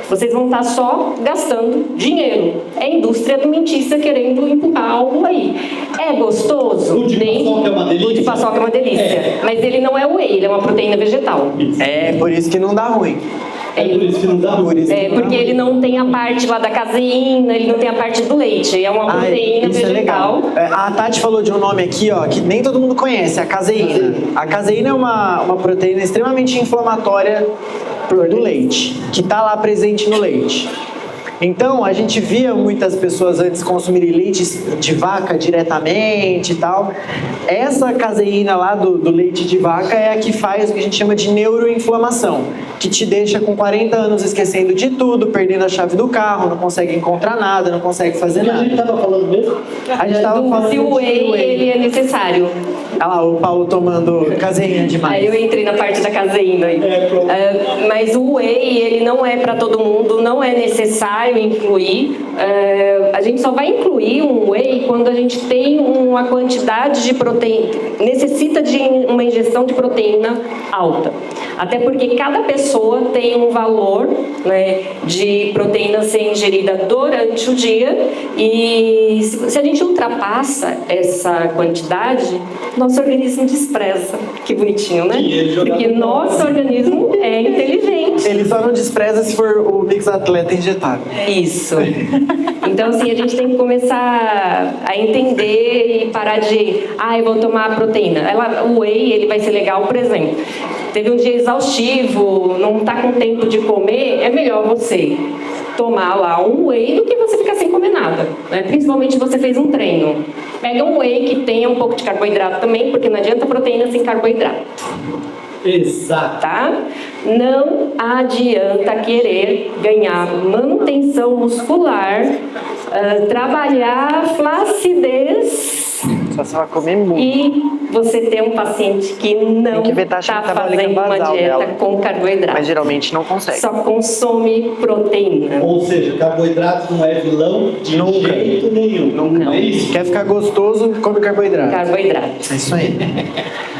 Vocês vão estar só gastando dinheiro. É a indústria alimentícia querendo empurrar algo aí. É gostoso? O de paçoca é uma delícia. O de paçoca é uma delícia. Mas ele não é whey, ele é uma proteína vegetal. É, por isso que não dá ruim. É por isso que não dá ruim. Porque ele não tem a parte lá da caseína, ele não tem a parte do leite. É uma proteína isso vegetal. É legal. A Tati falou de um nome aqui, ó, que nem todo mundo conhece, a caseína. A caseína é uma proteína extremamente inflamatória do leite, que está lá presente no leite. Então, a gente via muitas pessoas antes consumirem leite de vaca diretamente e tal. Essa caseína lá do leite de vaca é a que faz o que a gente chama de neuroinflamação, que te deixa com 40 anos esquecendo de tudo, perdendo a chave do carro, não consegue encontrar nada, não consegue fazer nada. A gente estava falando mesmo? A gente estava falando se o whey, ele é necessário. Olha lá, o Paulo tomando caseína demais. Aí eu entrei na parte da caseína. Mas o whey, ele não é para todo mundo, não é necessário incluir. A gente só vai incluir um whey quando a gente tem uma quantidade de proteína, necessita de uma ingestão de proteína alta. Até porque cada pessoa tem um valor, né, de proteína a ser ingerida durante o dia, e se a gente ultrapassa essa quantidade, nosso organismo despreza. Que bonitinho, né? Porque nosso organismo é inteligente. Ele só não despreza se for o mix atleta injetado. Isso. Então, assim, a gente tem que começar a entender e parar de... eu vou tomar proteína. O whey, ele vai ser legal, por exemplo. Teve um dia exaustivo, não está com tempo de comer, é melhor você tomar lá um whey do que você ficar sem comer nada, né? Principalmente se você fez um treino. Pega um whey que tenha um pouco de carboidrato também, porque não adianta proteína sem carboidrato. Exato. Tá? Não adianta querer ganhar manutenção muscular, trabalhar flacidez Só se ela comer muito. e você ter um paciente que não que ver está taxa metabólica fazendo uma basal dieta dela. com carboidrato. Mas geralmente não consegue. Só consome proteína. Ou seja, carboidrato não é vilão de Nunca. jeito nenhum. Não. É isso? Quer ficar gostoso, come carboidrato. Carboidrato. É isso aí.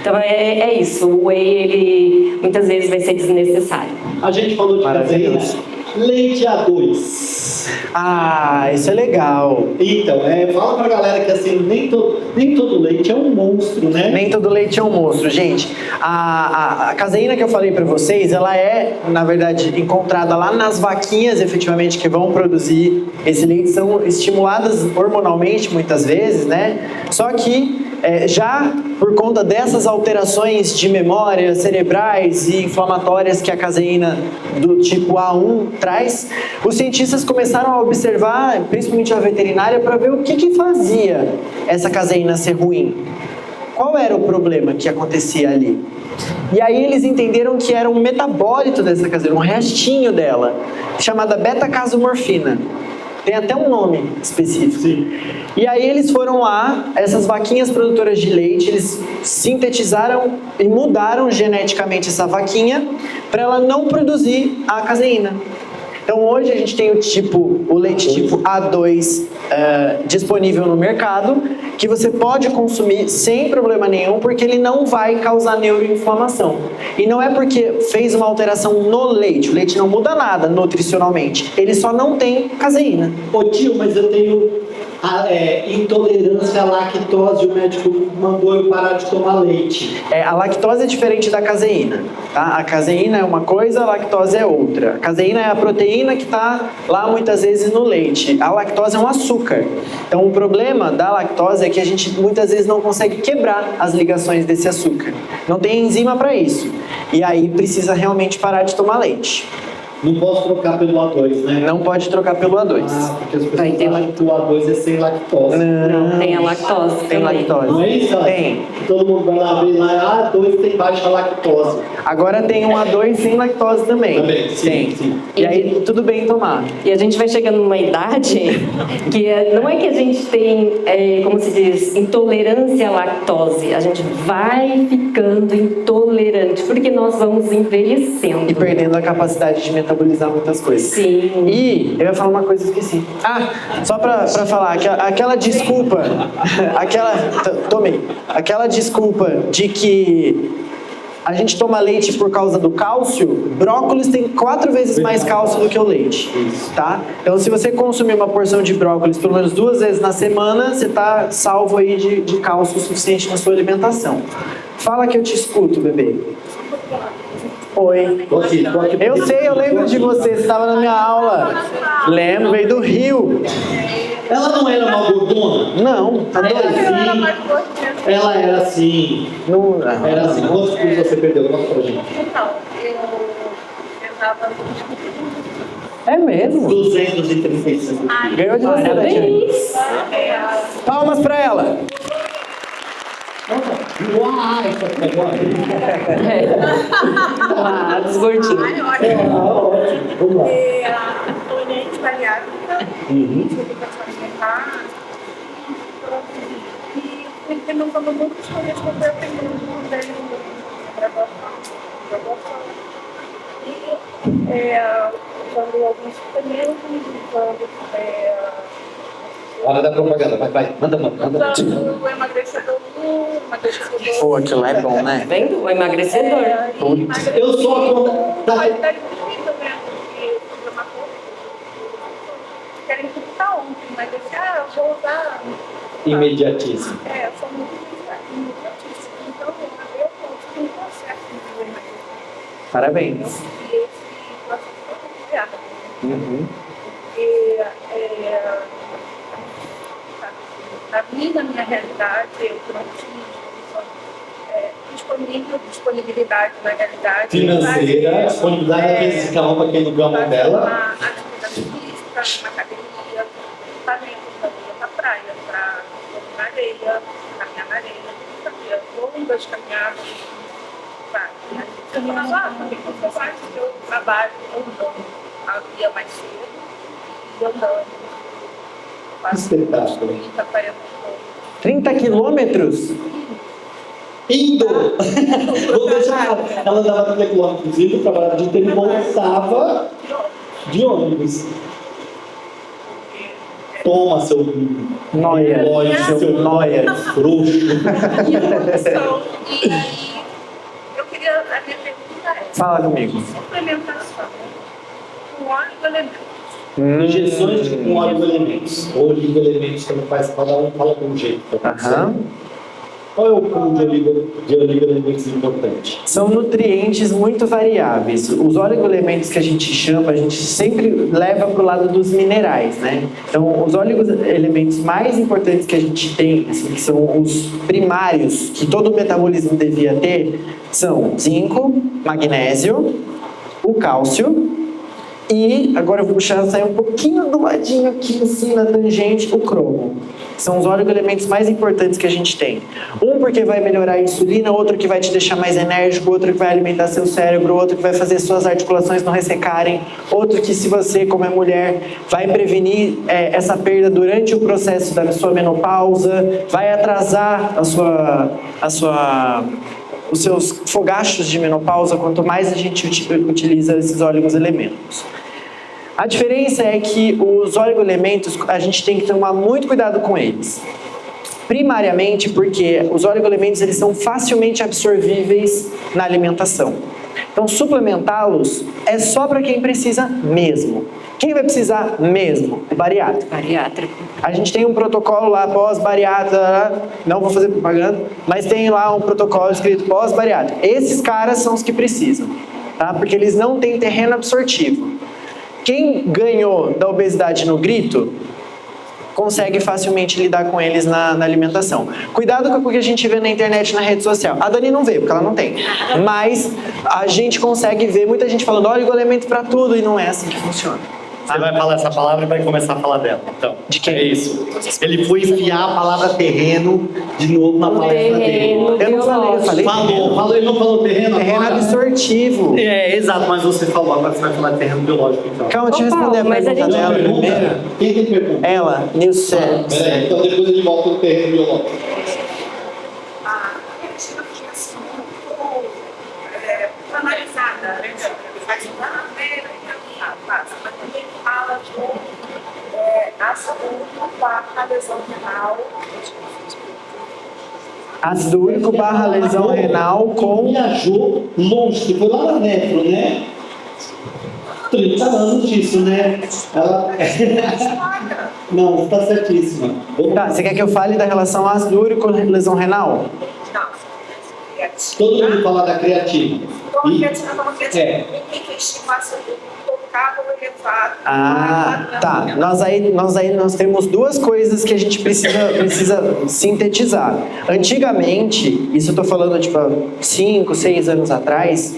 Então é isso. O whey, ele muitas vezes vai ser desnecessário. A gente falou de caseína. Maravilhoso. Leite A2. Ah, isso é legal. Então, fala pra galera que assim, nem todo leite é um monstro, né? Nem todo leite é um monstro, gente. A caseína que eu falei pra vocês, ela é, na verdade, encontrada lá nas vaquinhas, efetivamente, que vão produzir esse leite. São estimuladas hormonalmente, muitas vezes, né? Só que, já por conta dessas alterações de memória cerebrais e inflamatórias que a caseína do tipo A1 traz, os cientistas começaram a observar, principalmente a veterinária, para ver o que fazia essa caseína ser ruim. Qual era o problema que acontecia ali? E aí eles entenderam que era um metabólito dessa caseína, um restinho dela, chamada beta-casomorfina. Tem até um nome específico. Sim. E aí eles foram lá, essas vaquinhas produtoras de leite, eles sintetizaram e mudaram geneticamente essa vaquinha para ela não produzir a caseína. Então hoje a gente tem o leite tipo A2 disponível no mercado, que você pode consumir sem problema nenhum, porque ele não vai causar neuroinflamação. E não é porque fez uma alteração no leite, o leite não muda nada nutricionalmente, ele só não tem caseína. Ô tio, mas eu tenho intolerância à lactose, o médico mandou eu parar de tomar leite. A lactose é diferente da caseína, tá? A caseína é uma coisa, a lactose é outra. A caseína é a proteína que está lá muitas vezes no leite. A lactose é um açúcar. Então o problema da lactose é que a gente muitas vezes não consegue quebrar as ligações desse açúcar. Não tem enzima para isso. E aí precisa realmente parar de tomar leite. Não posso trocar pelo A2, né? Não pode trocar pelo A2. Porque as Vai pessoas ter acham que o A2 é sem lactose. Não, tem a lactose Tem também. lactose. Não é isso? Tem. Todo mundo vai lá ver lá, A2 tem baixa lactose. Agora tem um A2 sem lactose também. Também, sim, Tem. sim. E aí tudo bem tomar. E a gente vai chegando numa idade que não é que a gente tem, como se diz, intolerância à lactose. A gente vai ficando intolerante, porque nós vamos envelhecendo. E perdendo a capacidade de metabolizar muitas coisas. Sim. E eu ia falar uma coisa, esqueci. Só pra falar, aquela desculpa, aquela desculpa de que a gente toma leite por causa do cálcio, brócolis tem 4 vezes mais cálcio do que o leite, tá? Então se você consumir uma porção de brócolis pelo menos 2 vezes na semana, você tá salvo aí de cálcio suficiente na sua alimentação. Fala que eu te escuto, bebê. Oi. Tô aqui. Eu sei, eu lembro de você estava na minha aula. Lembro, veio do Rio. Ela não era uma gordona? Não, tá doido? Ela era assim. Não, Era assim. Quantos quilos você perdeu? Conta pra gente. Então, eu tava... É mesmo? 235. Ganhou de você, né, Parabéns. Palmas pra ela. Uau, isso aqui é bom. Ah, dos gordinhos. Ai, ótimo. Ótimo. Vamos lá. Tolerante bariátrica, educação alimentar, e fui implementando muitas coisas que eu fui aprendendo no graduação. E usando alguns suplementos, usando Hora da propaganda, vai. Manda. usando o emagrecedor 1, Pô, aquilo é bom, né? Vendo? O emagrecedor. Eu sou a conta. qualidade de vida, né? Porque é uma coisa que querem tudo tá ontem, mas assim, eu vou usar. Imediatismo. São muito imediatistas. Então, eu tive um processo de emagrecimento. Parabéns. E esse processo foi complicado. Porque na minha realidade, eu não tinha disponibilidade na realidade. Financeira, disponibilidade fiscal para quem não ganha dela. Uma atividade física, uma academia, talento também, outra praia, para correr na areia, caminhar na areia, fazer longas caminhadas. Eu falava, por que eu faço meu trabalho andando? Havia mais cedo e andando. Espetáculo. 30, 40 30 quilômetros? Indo! Vou deixar ela andava 30 quilômetros indo, trabalhava de tempo e voltava de ônibus. Toma, seu Noia, seu noia. frouxo. E aí, eu queria, a minha pergunta é: Fala comigo. suplementação com óleo de elementos. Injeções com óleo de elementos. Óleo de elementos também faz, cada um fala de um jeito. Aham. Qual é o pool de oligoelementos importante? São nutrientes muito variáveis. Os oligoelementos que a gente chama, a gente sempre leva para o lado dos minerais, né? Então, os oligoelementos mais importantes que a gente tem, assim, que são os primários, que todo o metabolismo devia ter, são zinco, magnésio, o cálcio e, agora eu vou puxar, sair um pouquinho do ladinho aqui assim na tangente, o cromo. São os oligoelementos mais importantes que a gente tem. Um porque vai melhorar a insulina, outro que vai te deixar mais enérgico, outro que vai alimentar seu cérebro, outro que vai fazer suas articulações não ressecarem, outro que, se você, como é mulher, vai prevenir essa perda durante o processo da sua menopausa, vai atrasar os seus fogachos de menopausa, quanto mais a gente utiliza esses oligoelementos. A diferença é que os oligoelementos, a gente tem que tomar muito cuidado com eles. Primariamente porque os oligoelementos eles são facilmente absorvíveis na alimentação. Então, suplementá-los é só para quem precisa mesmo. Quem vai precisar mesmo? O bariátrico. Bariátrico. A gente tem um protocolo lá pós-bariátrica, não vou fazer propaganda, mas tem lá um protocolo escrito pós-bariátrica. Esses caras são os que precisam, tá? Porque eles não têm terreno absortivo. Quem ganhou da obesidade no grito, consegue facilmente lidar com eles na alimentação. Cuidado com o que a gente vê na internet, na rede social. A Dani não vê, porque ela não tem. Mas a gente consegue ver muita gente falando oligoelemento para tudo, e não é assim que funciona. Você vai falar essa palavra e vai começar a falar dela. Então, De quem? é isso. Ele foi enfiar a palavra terreno de novo na palestra dele. Eu não falei, eu falei Falou, ele não falou terreno terreno agora? absortivo. É, exato, mas você falou, agora você vai falar de terreno biológico, então. Calma, deixa eu Ô, responder a Paulo, mas a pergunta gente- dela primeiro. Pergunta? Quem tem pergunta? Ela, Nilce. Peraí, então depois ele volta no terreno biológico. A creatina fica assim muito analisada, né? Faz um planejamento, mas também fala de ácido úrico barra lesão renal. Ácido úrico barra lesão renal com... Viajou longe, que foi lá na Nefro, né? 30 anos disso, né? Ela... Não, está certíssima. Tá, você quer que eu fale da relação ácido úrico e lesão renal? Não, creatina. Todo mundo fala da creatina. Então, a E- creatina não quer dizer É. ninguém tem estimulação tocada ou elevada. Ah, tá. Nós temos duas coisas que a gente precisa sintetizar. Antigamente, isso eu tô falando tipo 5, 6 anos atrás,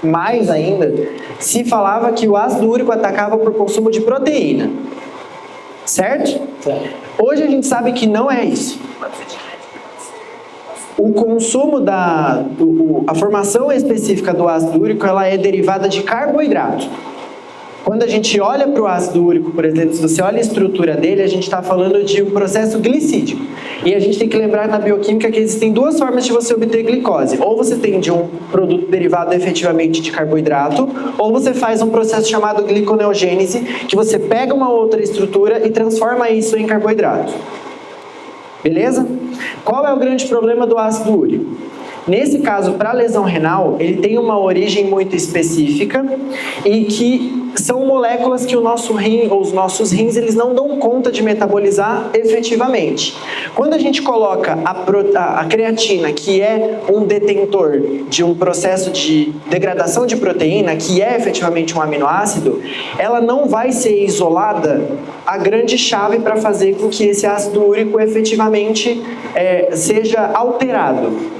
mais ainda, se falava que o ácido úrico atacava por consumo de proteína. Certo? Certo. Hoje a gente sabe que não é isso. O consumo a formação específica do ácido úrico, ela é derivada de carboidrato. Quando a gente olha para o ácido úrico, por exemplo, se você olha a estrutura dele, a gente está falando de um processo glicídico. E a gente tem que lembrar na bioquímica que existem duas formas de você obter glicose. Ou você tem de um produto derivado efetivamente de carboidrato, ou você faz um processo chamado gliconeogênese, que você pega uma outra estrutura e transforma isso em carboidrato. Beleza? Qual é o grande problema do ácido úrico? Nesse caso, para a lesão renal, ele tem uma origem muito específica e que são moléculas que o nosso rim ou os nossos rins eles não dão conta de metabolizar efetivamente. Quando a gente coloca a creatina, que é um detentor de um processo de degradação de proteína, que é efetivamente um aminoácido, ela não vai ser isolada a grande chave para fazer com que esse ácido úrico efetivamente seja alterado.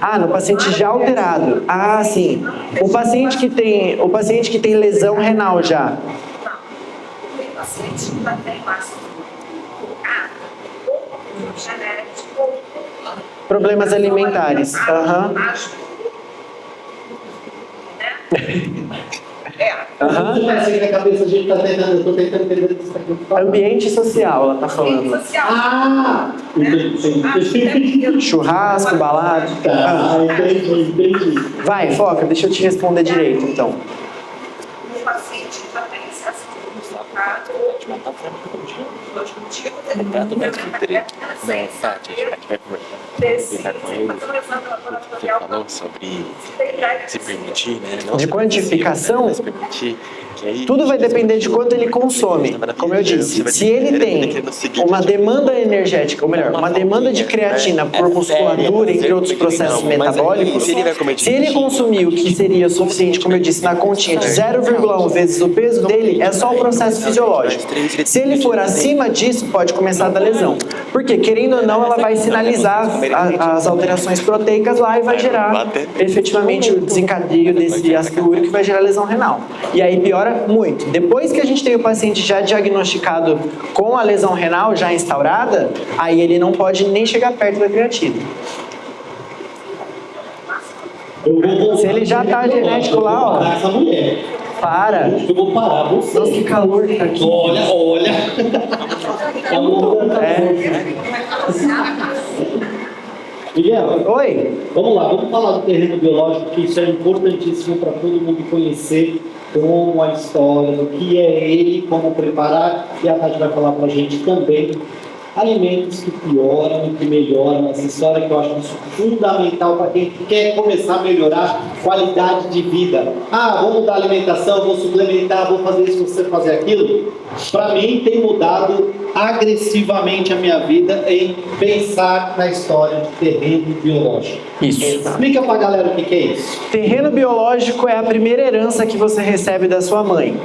Ah, no paciente já alterado. Ah, sim. O paciente que tem lesão renal já. pacientes que já têm massa ou genético, ou Problemas alimentares. Aham. Aham. Você vai seguir na cabeça, a gente tá tentando, eu tô tentando entender isso aqui. Ambiente social, ela tá falando. Ah! Entendi. Churrasco, balada. Tá, entendi. Vai, foca, deixa eu te responder direito, então. o paciente já tem acesso ao o objetivo dele Você falou sobre se permitir, né? De quantificação, Se permitir, que aí tudo vai depender de quanto ele consome. Como eu disse, se ele tem uma demanda energética, ou melhor, uma demanda de creatina por musculatura, entre outros processos metabólicos, se ele consumir o que seria suficiente, como eu disse, na continha de 0,1 vezes o peso dele, é só o processo fisiológico. Se ele for acima disso, pode começar a dar lesão. Porque, querendo ou não, ela vai sinalizar as alterações proteicas lá e vai gerar efetivamente o desencadeio desse ácido úrico que vai gerar lesão renal. E aí piora muito. Depois que a gente tem o paciente já diagnosticado com a lesão renal já instaurada, aí ele não pode nem chegar perto da creatina. Se ele já tá genético lá, ó. Essa mulher. Para. Eu vou parar você. Nossa, que calor que tá aqui. Olha. Miguel, Oi. vamos lá, vamos falar do terreno biológico, que isso é importantíssimo para todo mundo conhecer como a história, do que é ele, como preparar, e a Tati vai falar para a gente também alimentos que pioram e que melhoram, essa história que eu acho isso fundamental para quem quer começar a melhorar a qualidade de vida. Ah, vou mudar a alimentação, vou suplementar, vou fazer isso, você fazer aquilo. Para mim tem mudado agressivamente a minha vida em pensar na história de terreno biológico. Isso. Explica pra galera o que é isso. Terreno biológico é a primeira herança que você recebe da sua mãe.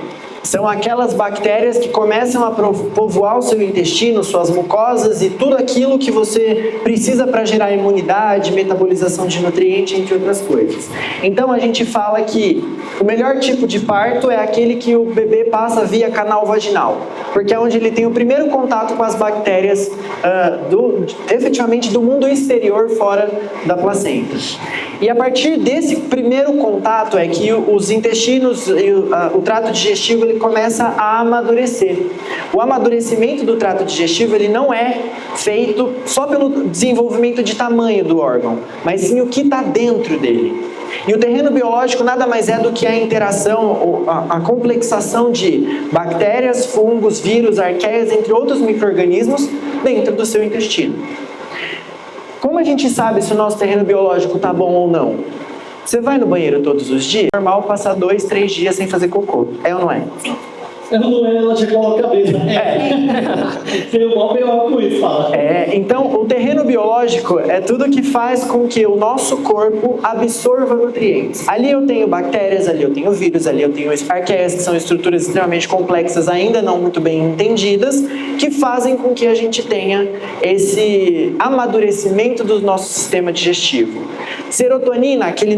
São aquelas bactérias que começam a povoar o seu intestino, suas mucosas e tudo aquilo que você precisa para gerar imunidade, metabolização de nutrientes, entre outras coisas. Então a gente fala que o melhor tipo de parto é aquele que o bebê passa via canal vaginal, porque é onde ele tem o primeiro contato com as bactérias efetivamente do mundo exterior fora da placenta. E a partir desse primeiro contato é que os intestinos e o trato digestivo ele começa a amadurecer. O amadurecimento do trato digestivo ele não é feito só pelo desenvolvimento de tamanho do órgão, mas sim o que está dentro dele. E o terreno biológico nada mais é do que a interação, a complexação de bactérias, fungos, vírus, arqueias, entre outros micro-organismos dentro do seu intestino. Como a gente sabe se o nosso terreno biológico está bom ou não? Você vai no banheiro todos os dias? É normal passar 2, 3 dias sem fazer cocô. É ou não é? Sim. Não é, ela chegou a cabeça. Tem um mal pior com isso, fala. Então o terreno biológico é tudo que faz com que o nosso corpo absorva nutrientes. Ali eu tenho bactérias, ali eu tenho vírus, ali eu tenho arqueias, que são estruturas extremamente complexas, ainda não muito bem entendidas, que fazem com que a gente tenha esse amadurecimento do nosso sistema digestivo. Serotonina, aquele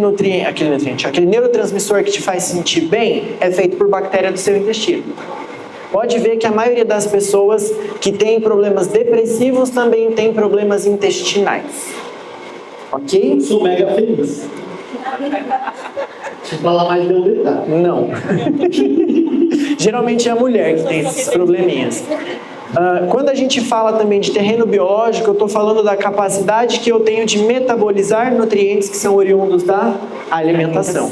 neurotransmissor que te faz sentir bem, é feito por bactéria do seu intestino. Pode ver que a maioria das pessoas que têm problemas depressivos também tem problemas intestinais. Ok? Sou mega feliz. Deixa eu falar mais de um detalhe. Não. Geralmente é a mulher que tem esses probleminhas. Quando a gente fala também de terreno biológico, eu estou falando da capacidade que eu tenho de metabolizar nutrientes que são oriundos da alimentação.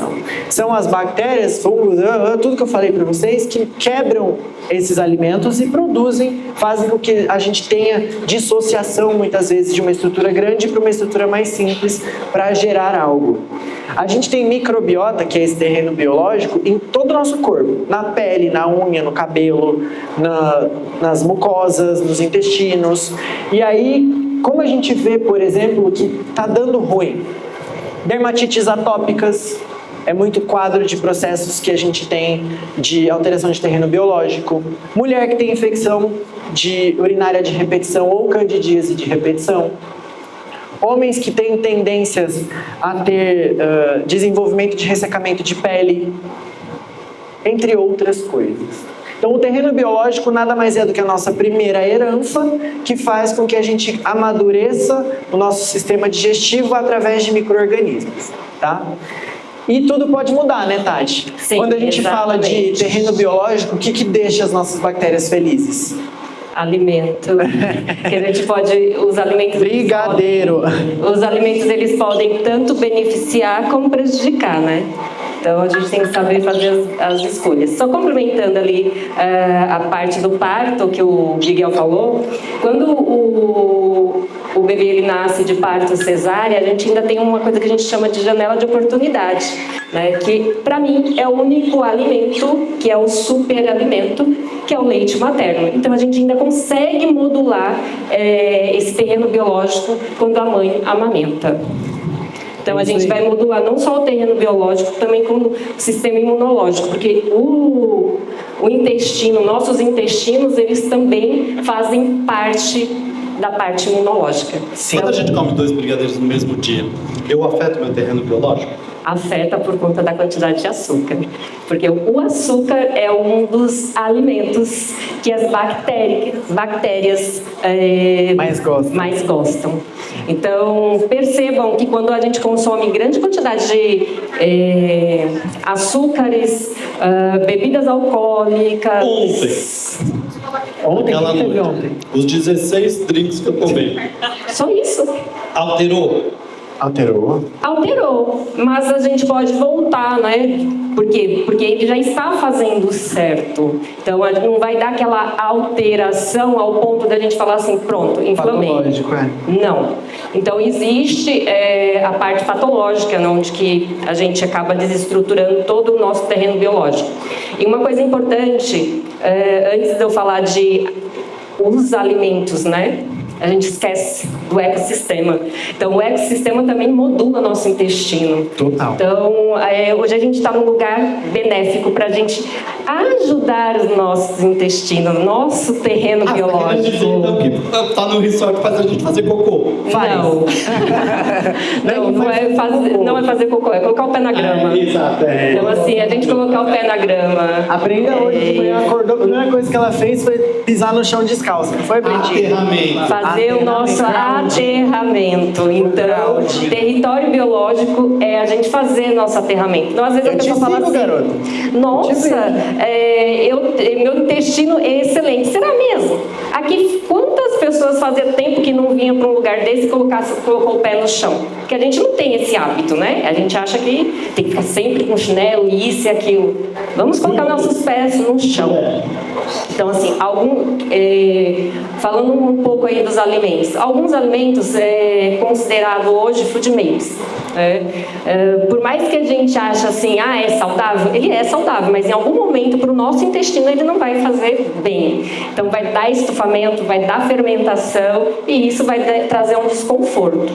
São as bactérias, fungos, tudo que eu falei para vocês, que quebram esses alimentos e fazem com que a gente tenha dissociação, muitas vezes, de uma estrutura grande para uma estrutura mais simples para gerar algo. A gente tem microbiota, que é esse terreno biológico, em todo o nosso corpo. Na pele, na unha, no cabelo, nas mucosas, nos intestinos. E aí, como a gente vê, por exemplo, que está dando ruim? Dermatites atópicas, é muito quadro de processos que a gente tem de alteração de terreno biológico. Mulher que tem infecção urinária de repetição ou candidíase de repetição. Homens que têm tendências a ter desenvolvimento de ressecamento de pele, entre outras coisas. Então, o terreno biológico nada mais é do que a nossa primeira herança, que faz com que a gente amadureça o nosso sistema digestivo através de micro-organismos, tá? E tudo pode mudar, né, Tati? Sim, quando a gente fala de exatamente. terreno biológico, o que deixa as nossas bactérias felizes? Alimento. Que a gente pode... Os alimentos... Brigadeiro. Os alimentos, eles podem tanto beneficiar como prejudicar, né? Então, a gente tem que saber fazer as escolhas. Só complementando ali a parte do parto, que o Miguel falou, quando o bebê ele nasce de parto cesárea, a gente ainda tem uma coisa que a gente chama de janela de oportunidade, né? Que, para mim, é o único alimento, que é o superalimento, que é o leite materno. Então, a gente ainda consegue modular esse terreno biológico quando a mãe amamenta. Então, a gente vai modular não só o terreno biológico, também como o sistema imunológico, porque o intestino, nossos intestinos, eles também fazem parte da parte imunológica. Sim. Quando a gente come 2 brigadeiros no mesmo dia, eu afeto meu terreno biológico? Afeta por conta da quantidade de açúcar. Porque o açúcar é um dos alimentos que as bactérias mais gostam. Então, percebam que quando a gente consome grande quantidade de açúcares, bebidas alcoólicas... Aquela noite, os 16 drinks que eu tomei, Só isso. alterou? Alterou, mas a gente pode voltar, né? Por quê? Porque ele já está fazendo certo. Então, a gente não vai dar aquela alteração ao ponto da gente falar assim, pronto, inflamei. Patológico, Não. Então, existe a parte patológica, onde que a gente acaba desestruturando todo o nosso terreno biológico. E uma coisa importante, antes de eu falar de os alimentos, né? A gente esquece do ecossistema. Então, o ecossistema também modula nosso intestino. Total. Então, hoje a gente está num lugar benéfico para a gente ajudar os nossos intestinos, nosso terreno biológico. Quer dizer, então, que tá no resort faz a gente fazer cocô? Não é fazer cocô, é colocar o pé na grama. Exato, Então, assim, a gente colocar o pé na grama. Aprenda hoje, de manhã acordou, a primeira coisa que ela fez foi pisar no chão descalço. Não foi, Brentinho? Fazer o nosso aterramento. Então, território biológico é a gente fazer nosso aterramento. Então, às vezes a pessoa fala assim, garoto. nossa, meu intestino é excelente. Será mesmo? Aqui, quantas pessoas fazia tempo que não vinham para um lugar desse e colocou o pé no chão? Porque a gente não tem esse hábito, né? A gente acha que tem que ficar sempre com chinelo, isso e aquilo. Vamos colocar nossos pés no chão. Então, assim, falando um pouco aí dos alimentos. Alguns alimentos é considerado hoje food mapes. Por mais que a gente ache assim, é saudável, ele é saudável, mas em algum momento para o nosso intestino ele não vai fazer bem. Então vai dar estufamento, vai dar fermentação e isso vai trazer um desconforto.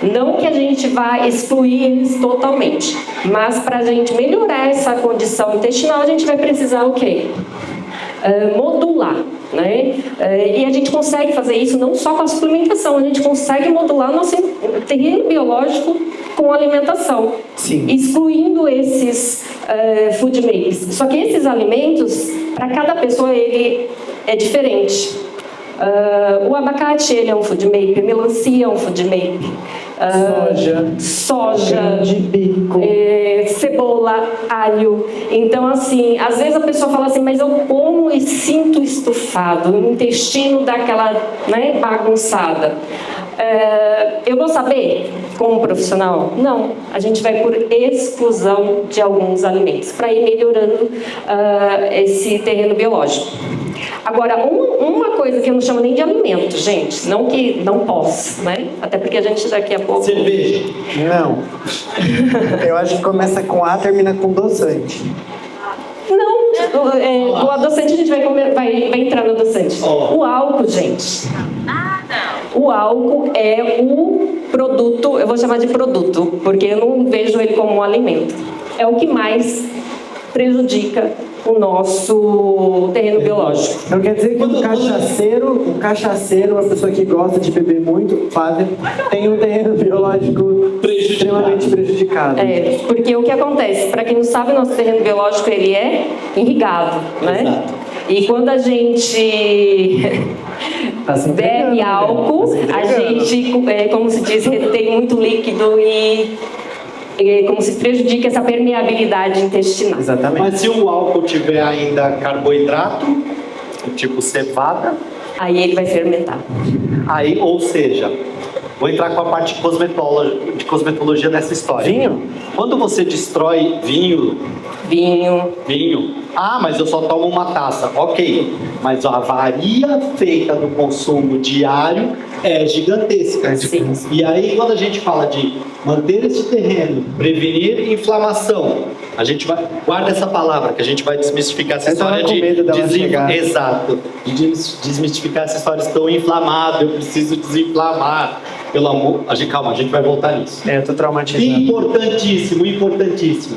Não que a gente vá excluir eles totalmente, mas para a gente melhorar essa condição intestinal a gente vai precisar o quê? Modular, né? E a gente consegue fazer isso não só com a suplementação, a gente consegue modular nosso terreno biológico com alimentação, Sim. Excluindo esses food mapes. Só que esses alimentos, para cada pessoa, ele é diferente. O abacate, ele é um food mape, a melancia é um food mape. Soja, de bico, cebola, alho. Então, assim, às vezes a pessoa fala assim, mas eu como e sinto estufado, o intestino dá aquela, né, bagunçada. Eu vou saber como profissional? Não, a gente vai por exclusão de alguns alimentos para ir melhorando esse terreno biológico. Agora, uma coisa que eu não chamo nem de alimento, gente, não que não possa, né? Até porque a gente daqui a pouco... Cerveja. Não. Eu acho que começa com A, termina com adoçante. Não, o adoçante a gente vai entrar no adoçante. Oh. O álcool, gente. O álcool é o produto, eu vou chamar de produto, porque eu não vejo ele como um alimento. É o que mais prejudica o nosso terreno biológico. Então quer dizer que o cachaceiro, uma pessoa que gosta de beber muito, tem um terreno biológico extremamente prejudicado. Porque o que acontece, para quem não sabe, o nosso terreno biológico ele é irrigado, né? Exato. E quando a gente bebe álcool, a gente, como se diz, retém muito líquido e como se prejudica essa permeabilidade intestinal. Exatamente. Mas se o álcool tiver ainda carboidrato, tipo cevada, Aí ele vai fermentar. aí, ou seja, vou entrar com a parte de cosmetologia dessa história. Vinho? Quando você destrói vinho, ah, mas eu só tomo uma taça. Ok, mas a avaria feita no consumo diário é gigantesca. Sim. E aí, quando a gente fala de manter esse terreno, prevenir inflamação, a gente vai... Guarda essa palavra, que a gente vai desmistificar essa Eu tava história com medo dela chegar. Exato. De desmistificar essa história, estou inflamado, eu preciso desinflamar. Pelo amor... Calma, a gente vai voltar nisso. Eu tô traumatizado. Importantíssimo, importantíssimo.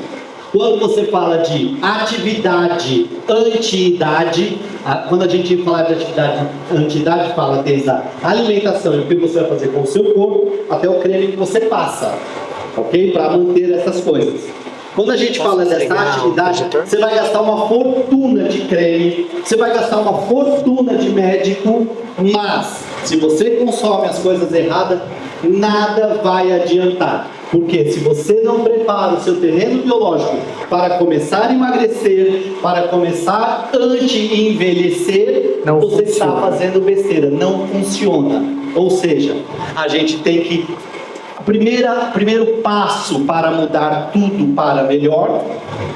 Quando você fala de atividade anti-idade, quando a gente fala de atividade anti-idade, fala desde a alimentação e o que você vai fazer com o seu corpo, até o creme que você passa, ok? Para manter essas coisas. Quando a gente fala dessa atividade, você vai gastar uma fortuna de creme, você vai gastar uma fortuna de médico, mas se você consome as coisas erradas, nada vai adiantar. Porque se você não prepara o seu terreno biológico para começar a emagrecer, para começar anti-envelhecer, você está fazendo besteira, não funciona. Ou seja, a gente tem que... Primeiro passo para mudar tudo para melhor,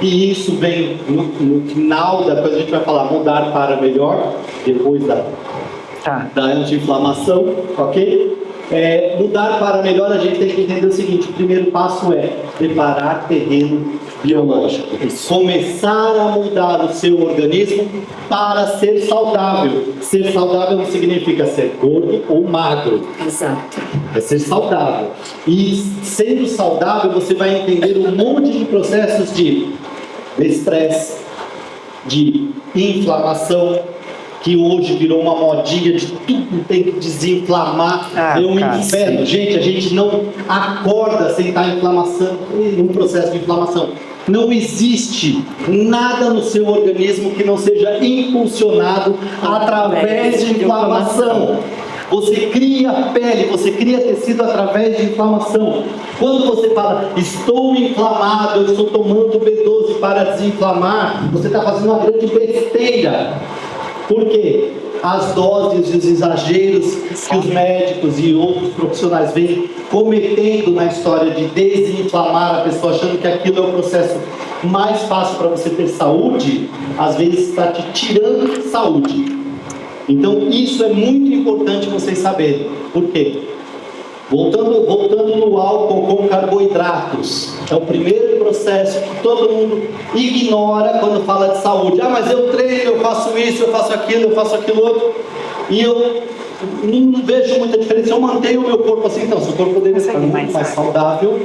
e isso vem no final da coisa, a gente vai falar mudar para melhor, depois da anti-inflamação, ok? Mudar para melhor, a gente tem que entender o seguinte: o primeiro passo é preparar terreno biológico. Começar a mudar o seu organismo para ser saudável. Ser saudável não significa ser gordo ou magro. Exato. É ser saudável. E sendo saudável, você vai entender um monte de processos de estresse, de inflamação, que hoje virou uma modinha de tudo tem que desinflamar. É um inferno. Gente, a gente não acorda sem estar em inflamação, num processo de inflamação. Não existe nada no seu organismo que não seja impulsionado através de inflamação. Você cria pele, você cria tecido através de inflamação. Quando você fala, estou inflamado, eu estou tomando B12 para desinflamar, você está fazendo uma grande besteira. Por quê? As doses e os exageros que os médicos e outros profissionais vêm cometendo na história de desinflamar a pessoa, achando que aquilo é o processo mais fácil para você ter saúde, às vezes está te tirando saúde. Então isso é muito importante vocês saberem. Por quê? Voltando no álcool com carboidratos, é o primeiro processo que todo mundo ignora quando fala de saúde. Ah, mas eu treino, eu faço isso, eu faço aquilo outro, e eu não vejo muita diferença. Eu mantenho o meu corpo assim. Então, seu corpo poderia ser muito mais saudável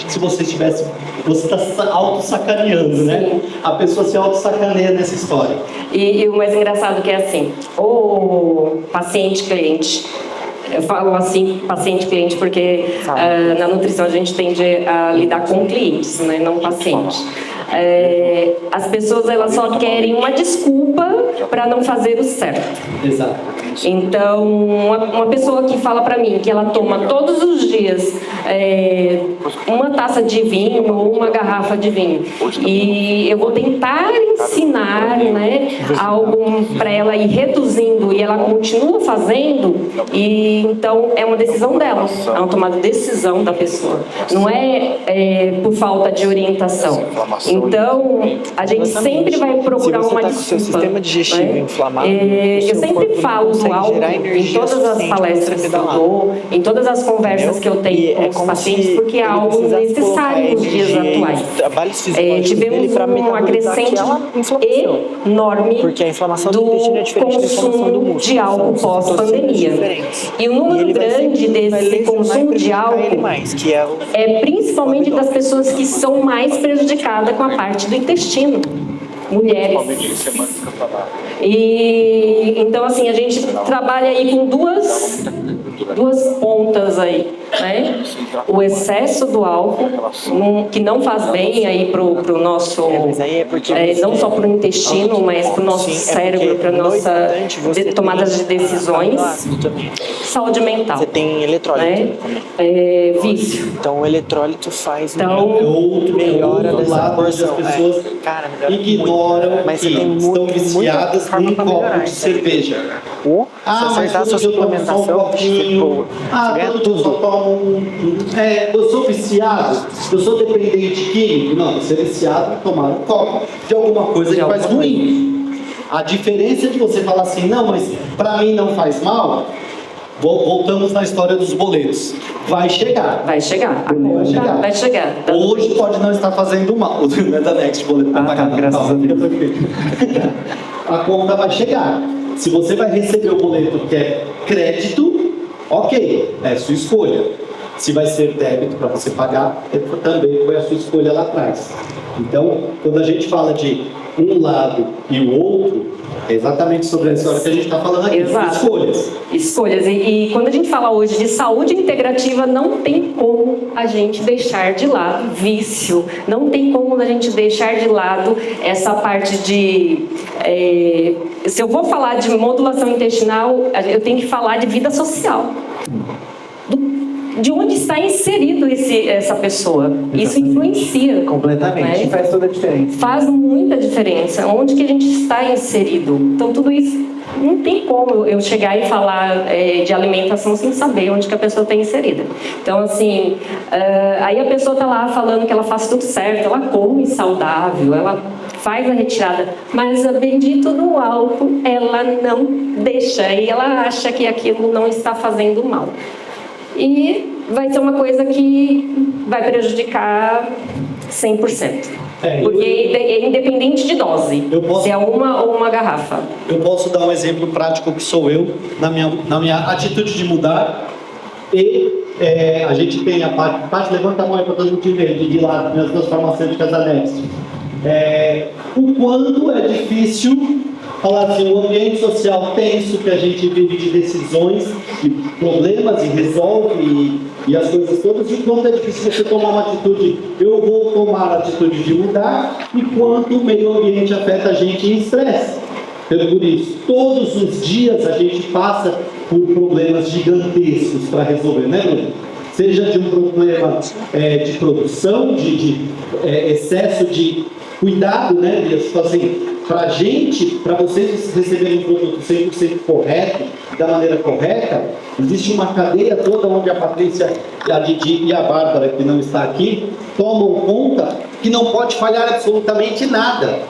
se você estivesse... Você está auto-sacaneando, né? A pessoa se auto-sacaneia nessa história. E o mais engraçado que é assim, o paciente-cliente... Eu falo assim, paciente-cliente, porque na nutrição a gente tende a lidar com clientes, né, não pacientes. As pessoas elas só querem uma desculpa para não fazer o certo. Exato. Então, uma pessoa que fala para mim que ela toma todos os dias uma taça de vinho ou uma garrafa de vinho, e eu vou tentar ensinar, né, algo para ela ir reduzindo e ela continua fazendo, e então é uma decisão dela, é uma tomada de decisão da pessoa, não é por falta de orientação. Então, a gente sempre vai procurar uma desculpa. Se você está com o seu sistema digestivo inflamado, eu sempre falo do álcool em todas as palestras que eu dou, em todas as conversas que eu tenho com os pacientes, porque é algo necessário nos dias atuais. Tivemos uma crescente enorme do consumo de álcool pós-pandemia. E o número grande desse consumo de álcool é principalmente das pessoas que são mais prejudicadas com a parte do intestino. Mulheres. E então assim, a gente trabalha aí com duas duas pontas aí, né? O excesso do álcool, que não faz bem aí pro nosso, mas aí é porque não só pro intestino, mas pro nosso cérebro, para nossa tomada de decisões. Saúde mental. Você tem eletrólito, né? Vício. Então o eletrólito faz melhora dessa lado porção. as pessoas ignoram mas que você tem estão viciadas num copo de cerveja. Se acertar a sua suplementação, todo dia eu só tomo eu sou viciado, eu sou dependente químico. Não, você é viciado em tomar um copo de alguma coisa que faz ruim. A diferença de você falar assim, não, mas para mim não faz mal. Voltamos na história dos boletos. Vai chegar. Vai chegar. A conta vai chegar. Hoje pode não estar fazendo mal. Não é da Next, boleto para pagar. Graças a Deus. A conta vai chegar. Se você vai receber o boleto que é crédito, ok, é sua escolha. Se vai ser débito para você pagar, também foi a sua escolha lá atrás. Então, quando a gente fala de um lado e o outro, é exatamente sobre essa hora que a gente está falando aqui. Exato. Escolhas. E quando a gente fala hoje de saúde integrativa, não tem como a gente deixar de lado vício. Não tem como a gente deixar de lado essa parte de... se eu vou falar de modulação intestinal, eu tenho que falar de vida social. De onde está inserido essa pessoa. Isso influencia. Completamente. Né? Faz toda a diferença. Faz muita diferença. Onde que a gente está inserido. Então, tudo isso, não tem como eu chegar e falar de alimentação sem saber onde que a pessoa está inserida. Então, assim, aí a pessoa está lá falando que ela faz tudo certo, ela come saudável, ela faz a retirada, mas a bendito do álcool, ela não deixa e ela acha que aquilo não está fazendo mal. E vai ser uma coisa que vai prejudicar 100%. Porque é independente de dose, se é uma ou uma garrafa. Eu posso dar um exemplo prático que sou eu, na minha atitude de mudar. E a gente tem a parte levanta a mão aí para todo mundo ver, de lá, minhas duas farmacêuticas anexas. O quanto é difícil falar assim, o ambiente social tenso que a gente vive de decisões, de problemas e resolve e as coisas todas, e o quanto é difícil você tomar uma atitude, eu vou tomar a atitude de mudar, e quanto o meio ambiente afeta a gente em estresse. Então, por isso, todos os dias a gente passa por problemas gigantescos para resolver, né, Bruno? Seja de um problema de produção, de excesso de cuidado, né, assim, para a gente, para vocês receberem um produto 100% correto, da maneira correta, existe uma cadeia toda onde a Patrícia, a Didi e a Bárbara, que não está aqui, tomam conta que não pode falhar absolutamente nada.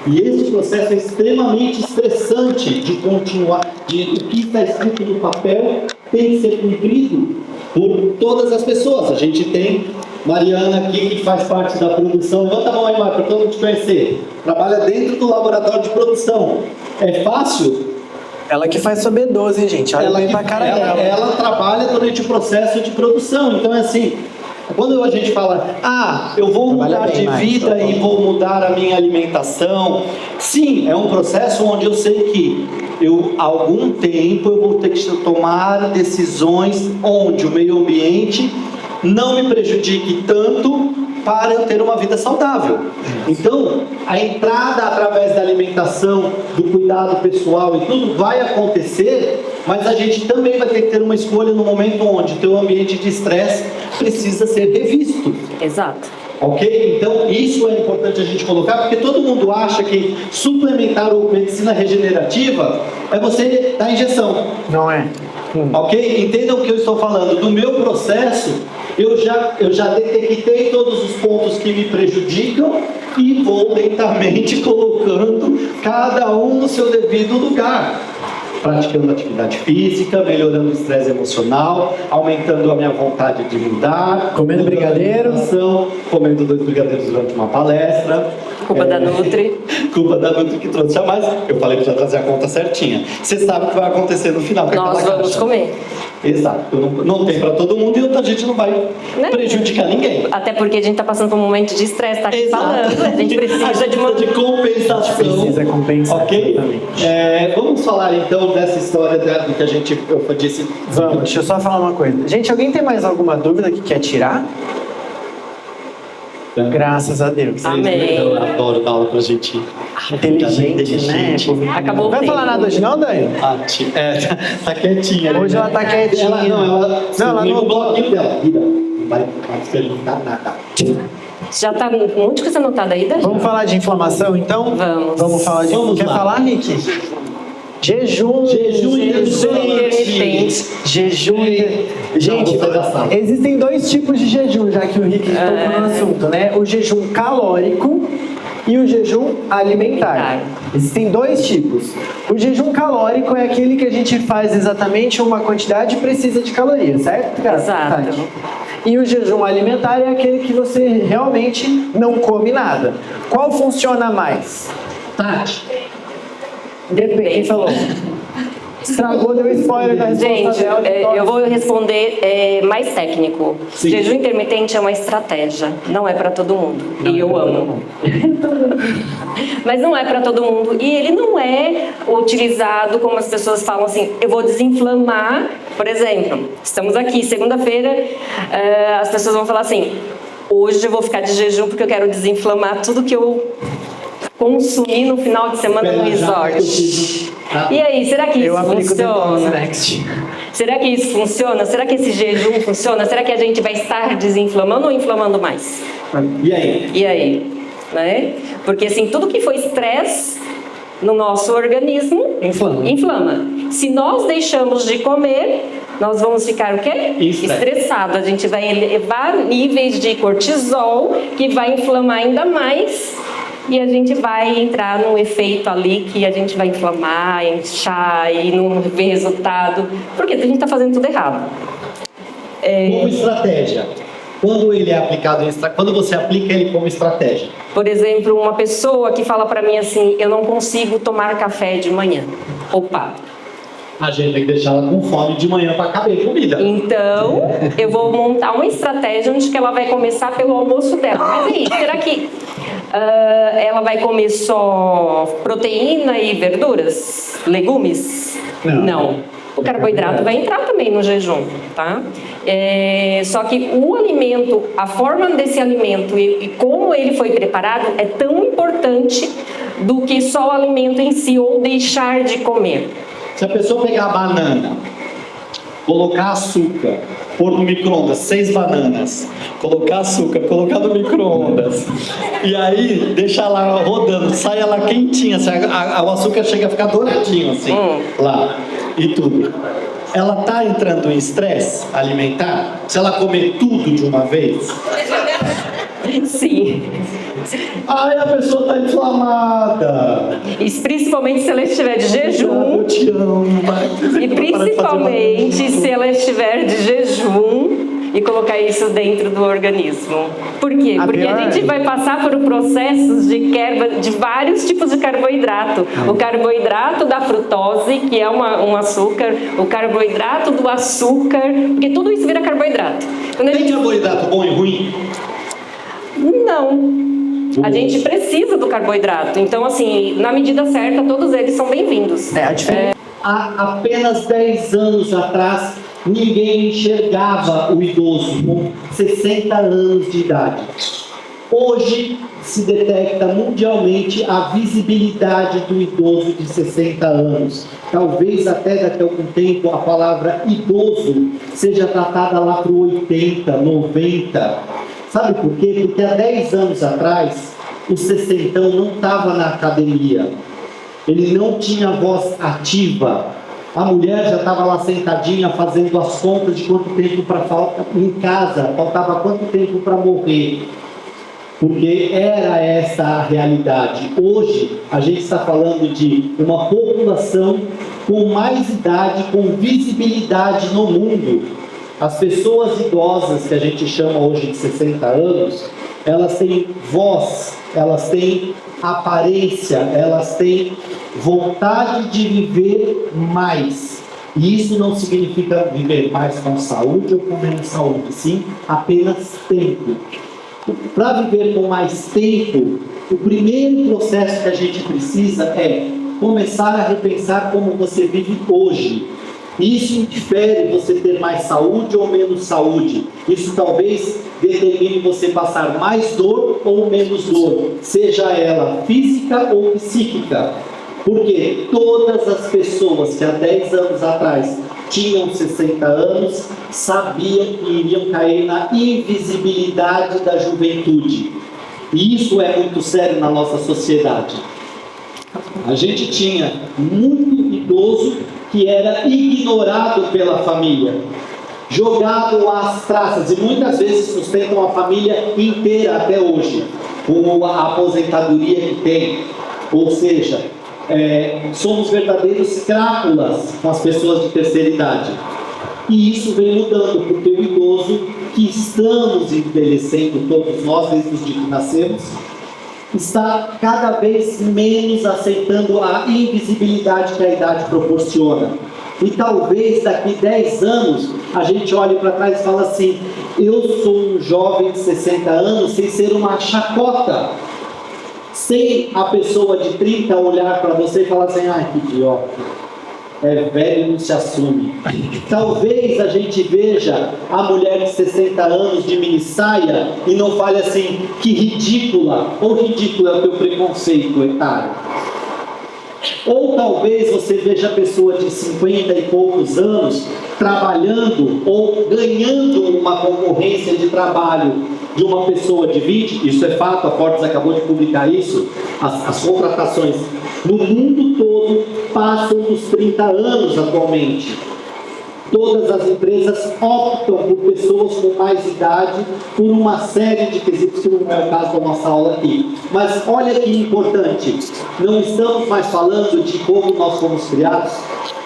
E esse processo é extremamente estressante de continuar, o que está escrito no papel tem que ser cumprido por todas as pessoas. A gente tem Mariana aqui, que faz parte da produção. Levanta a mão aí, Marta, para todo mundo te conhecer. Trabalha dentro do laboratório de produção. É fácil? Ela que faz sua B12, hein, gente? Olha bem pra cara dela. Ela trabalha durante o processo de produção. Então, é assim, quando a gente fala, eu vou mudar de vida e vou mudar a minha alimentação. Sim, é um processo onde eu sei que há algum tempo eu vou ter que tomar decisões onde o meio ambiente não me prejudique tanto para eu ter uma vida saudável. Então, a entrada através da alimentação, do cuidado pessoal e tudo vai acontecer, mas a gente também vai ter que ter uma escolha no momento onde o teu ambiente de estresse precisa ser revisto. Exato. Ok? Então, isso é importante a gente colocar, porque todo mundo acha que suplementar ou medicina regenerativa é você dar injeção. Não é. Ok? Entendam o que eu estou falando. No meu processo, eu já detectei todos os pontos que me prejudicam e vou lentamente colocando cada um no seu devido lugar. Praticando atividade física, melhorando o estresse emocional, aumentando a minha vontade de mudar, comendo brigadeiro, comendo 2 brigadeiros durante uma palestra, Culpa da Nutri. Culpa da Nutri que trouxe. Jamais. Eu falei para trazer a conta certinha. Você sabe o que vai acontecer no final. Nós vamos comer. Exato. Não tem para todo mundo e a gente não vai prejudicar ninguém. Até porque a gente está passando por um momento de estresse, tá aqui falando. A gente precisa de uma... de compensação. Precisa compensar. Ok? Vamos falar então dessa história do que eu disse. Vamos, deixa eu só falar uma coisa. Gente, alguém tem mais alguma dúvida que quer tirar? Graças a Deus. Amém. Eu adoro dar aula pra gente. Inteligente, né? Acabou o Vai tempo. falar nada hoje não, Dani? Tá quietinha. Hoje ela tá quietinha. Ela no bloquinho dela. Vira. Não vai perguntar nada. Já tá um monte de coisa anotada aí, Dani? Vamos falar de inflamação, então? Vamos. Falar de... Vamos Quer lá. falar, Rick? Jejum intermitente. Jejum. Gente, Não, você já sabe. existem dois tipos de jejum, já que o Rick tocou no assunto, né? O jejum calórico e o jejum alimentar. Existem dois tipos. O jejum calórico é aquele que a gente faz exatamente uma quantidade precisa de calorias, certo? Exato. Tati? E o jejum alimentar é aquele que você realmente não come nada. Qual funciona mais? Tati. Depende. Quem falou? Estragou, deu spoiler da resposta Gente, dela. eu vou responder mais técnico. Sim. Jejum intermitente é uma estratégia, não é para todo mundo. E eu amo. Mas não é para todo mundo. E ele não é utilizado como as pessoas falam assim, eu vou desinflamar. Por exemplo, estamos aqui, segunda-feira, as pessoas vão falar assim, hoje eu vou ficar de jejum porque eu quero desinflamar tudo que eu consumi no final de semana no resort. E aí, será que isso funciona? Será que isso funciona? Será que esse jejum funciona? Será que a gente vai estar desinflamando ou inflamando mais? E aí? E aí? Né? Porque assim, tudo que foi estresse no nosso organismo inflama. Se nós deixamos de comer, nós vamos ficar o quê? Estressado. A gente vai elevar níveis de cortisol, que vai inflamar ainda mais. E a gente vai entrar num efeito ali que a gente vai inflamar, inchar e não ver resultado. Porque a gente está fazendo tudo errado. Como estratégia. Quando ele é aplicado quando você aplica ele como estratégia? Por exemplo, uma pessoa que fala para mim assim, eu não consigo tomar café de manhã. Opa! A gente tem que deixar ela com fome de manhã para caber comida. Então, eu vou montar uma estratégia onde que ela vai começar pelo almoço dela. Mas aí, será que ela vai comer só proteína e verduras? Legumes? Não. O carboidrato vai entrar também no jejum, tá? Só que o alimento, a forma desse alimento e como ele foi preparado é tão importante do que só o alimento em si ou deixar de comer. Se a pessoa pegar a banana, colocar açúcar, pôr no micro-ondas 6 bananas, colocar açúcar, colocar no micro-ondas, e aí deixar lá rodando, sai ela quentinha, o açúcar chega a ficar douradinho assim, lá, e tudo. Ela tá entrando em estresse alimentar? Se ela comer tudo de uma vez? Sim. Ai, a pessoa tá inflamada. E principalmente se ela estiver de jejum. Eu te amo, E principalmente se ela estiver de jejum e colocar isso dentro do organismo. Por quê? Porque a gente vai passar por processos de vários tipos de carboidrato. O carboidrato da frutose, que é um açúcar, o carboidrato do açúcar, porque tudo isso vira carboidrato. Tem carboidrato bom e ruim? Não. A gente precisa do carboidrato. Então, assim, na medida certa, todos eles são bem-vindos. Há apenas 10 anos atrás, ninguém enxergava o idoso com 60 anos de idade. Hoje se detecta mundialmente a visibilidade do idoso de 60 anos. Talvez até daqui a algum tempo a palavra idoso seja tratada lá para o 80, 90. Sabe por quê? Porque há 10 anos atrás, o sessentão não estava na academia. Ele não tinha voz ativa. A mulher já estava lá sentadinha fazendo as contas de quanto tempo para falta em casa, faltava quanto tempo para morrer. Porque era essa a realidade. Hoje, a gente está falando de uma população com mais idade, com visibilidade no mundo. As pessoas idosas, que a gente chama hoje de 60 anos, elas têm voz, elas têm aparência, elas têm vontade de viver mais. E isso não significa viver mais com saúde ou com menos saúde, sim, apenas tempo. Para viver com mais tempo, o primeiro processo que a gente precisa é começar a repensar como você vive hoje. Isso indifere você ter mais saúde ou menos saúde. Isso talvez determine você passar mais dor ou menos dor, seja ela física ou psíquica. Porque todas as pessoas que há 10 anos atrás tinham 60 anos, sabiam que iriam cair na invisibilidade da juventude. E isso é muito sério na nossa sociedade. A gente tinha muito idoso que era ignorado pela família, jogado às traças, e muitas vezes sustentam a família inteira até hoje, com a aposentadoria que tem. Ou seja, somos verdadeiros crápulas com as pessoas de terceira idade. E isso vem mudando, porque o idoso que estamos envelhecendo, todos nós, desde os dias que nascemos, está cada vez menos aceitando a invisibilidade que a idade proporciona. E talvez daqui 10 anos a gente olhe para trás e fale assim: eu sou um jovem de 60 anos sem ser uma chacota, sem a pessoa de 30 olhar para você e falar assim: ai, que idiota, é velho e não se assume. Talvez a gente veja a mulher de 60 anos de minissaia e não fale assim: que ridícula, ou ridículo é o teu preconceito etário. Ou talvez você veja a pessoa de 50 e poucos anos trabalhando ou ganhando uma concorrência de trabalho de uma pessoa de 20, isso é fato, a Forbes acabou de publicar isso, as contratações no mundo todo passam dos 30 anos atualmente. Todas as empresas optam por pessoas com mais idade por uma série de quesitos, que não é o caso da nossa aula aqui. Mas olha que importante, não estamos mais falando de como nós fomos criados,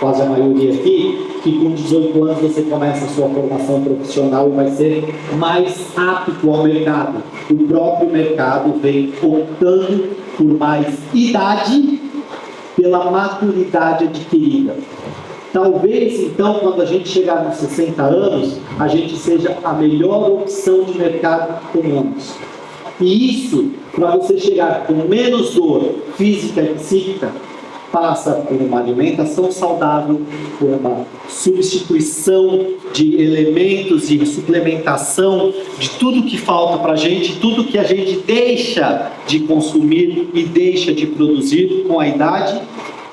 quase a maioria aqui, que com 18 anos você começa a sua formação profissional e vai ser mais apto ao mercado. O próprio mercado vem optando por mais idade pela maturidade adquirida. Talvez, então, quando a gente chegar nos 60 anos, a gente seja a melhor opção de mercado que tenhamos. E isso, para você chegar com menos dor física e psíquica, passa por uma alimentação saudável, por uma substituição de elementos e suplementação de tudo que falta para a gente, tudo que a gente deixa de consumir e deixa de produzir com a idade.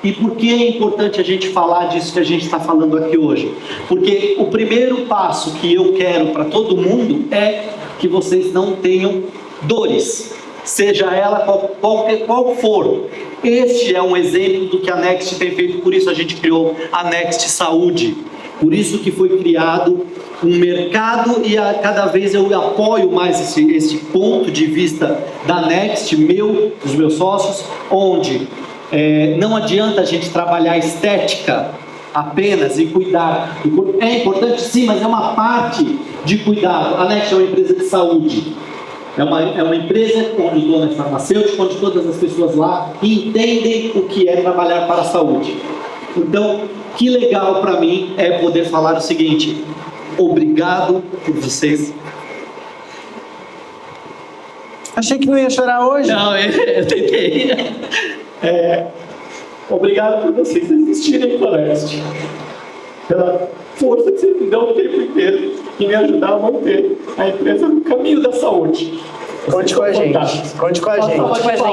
E por que é importante a gente falar disso que a gente está falando aqui hoje? Porque o primeiro passo que eu quero para todo mundo é que vocês não tenham dores, seja ela qual for. Este é um exemplo do que a Next tem feito, por isso a gente criou a Next Saúde. Por isso que foi criado um mercado e cada vez eu apoio mais esse ponto de vista da Next, dos meus sócios, onde não adianta a gente trabalhar estética apenas e cuidar. É importante sim, mas é uma parte de cuidado. A Next é uma empresa de saúde. É uma empresa onde o dono é farmacêutico, onde todas as pessoas lá entendem o que é trabalhar para a saúde. Então, que legal para mim é poder falar o seguinte: obrigado por vocês. Achei que não ia chorar hoje. Não, eu tentei. Obrigado por vocês existirem, Floreste. Pela força que vocês me dão o tempo inteiro e me ajudar a manter a empresa no caminho da saúde. Conte com a gente. Conte com a gente. Conte com a gente.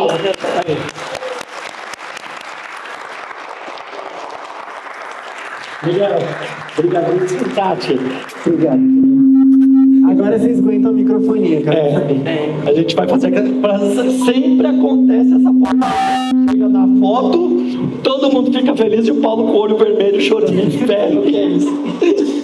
Obrigado por escutar, Tia. Obrigado. Agora vocês aguentam a microfonia, cara. A gente vai fazer sempre acontece essa porra. Chega na foto, todo mundo fica feliz e o Paulo com o olho vermelho chorando. Espero que é isso.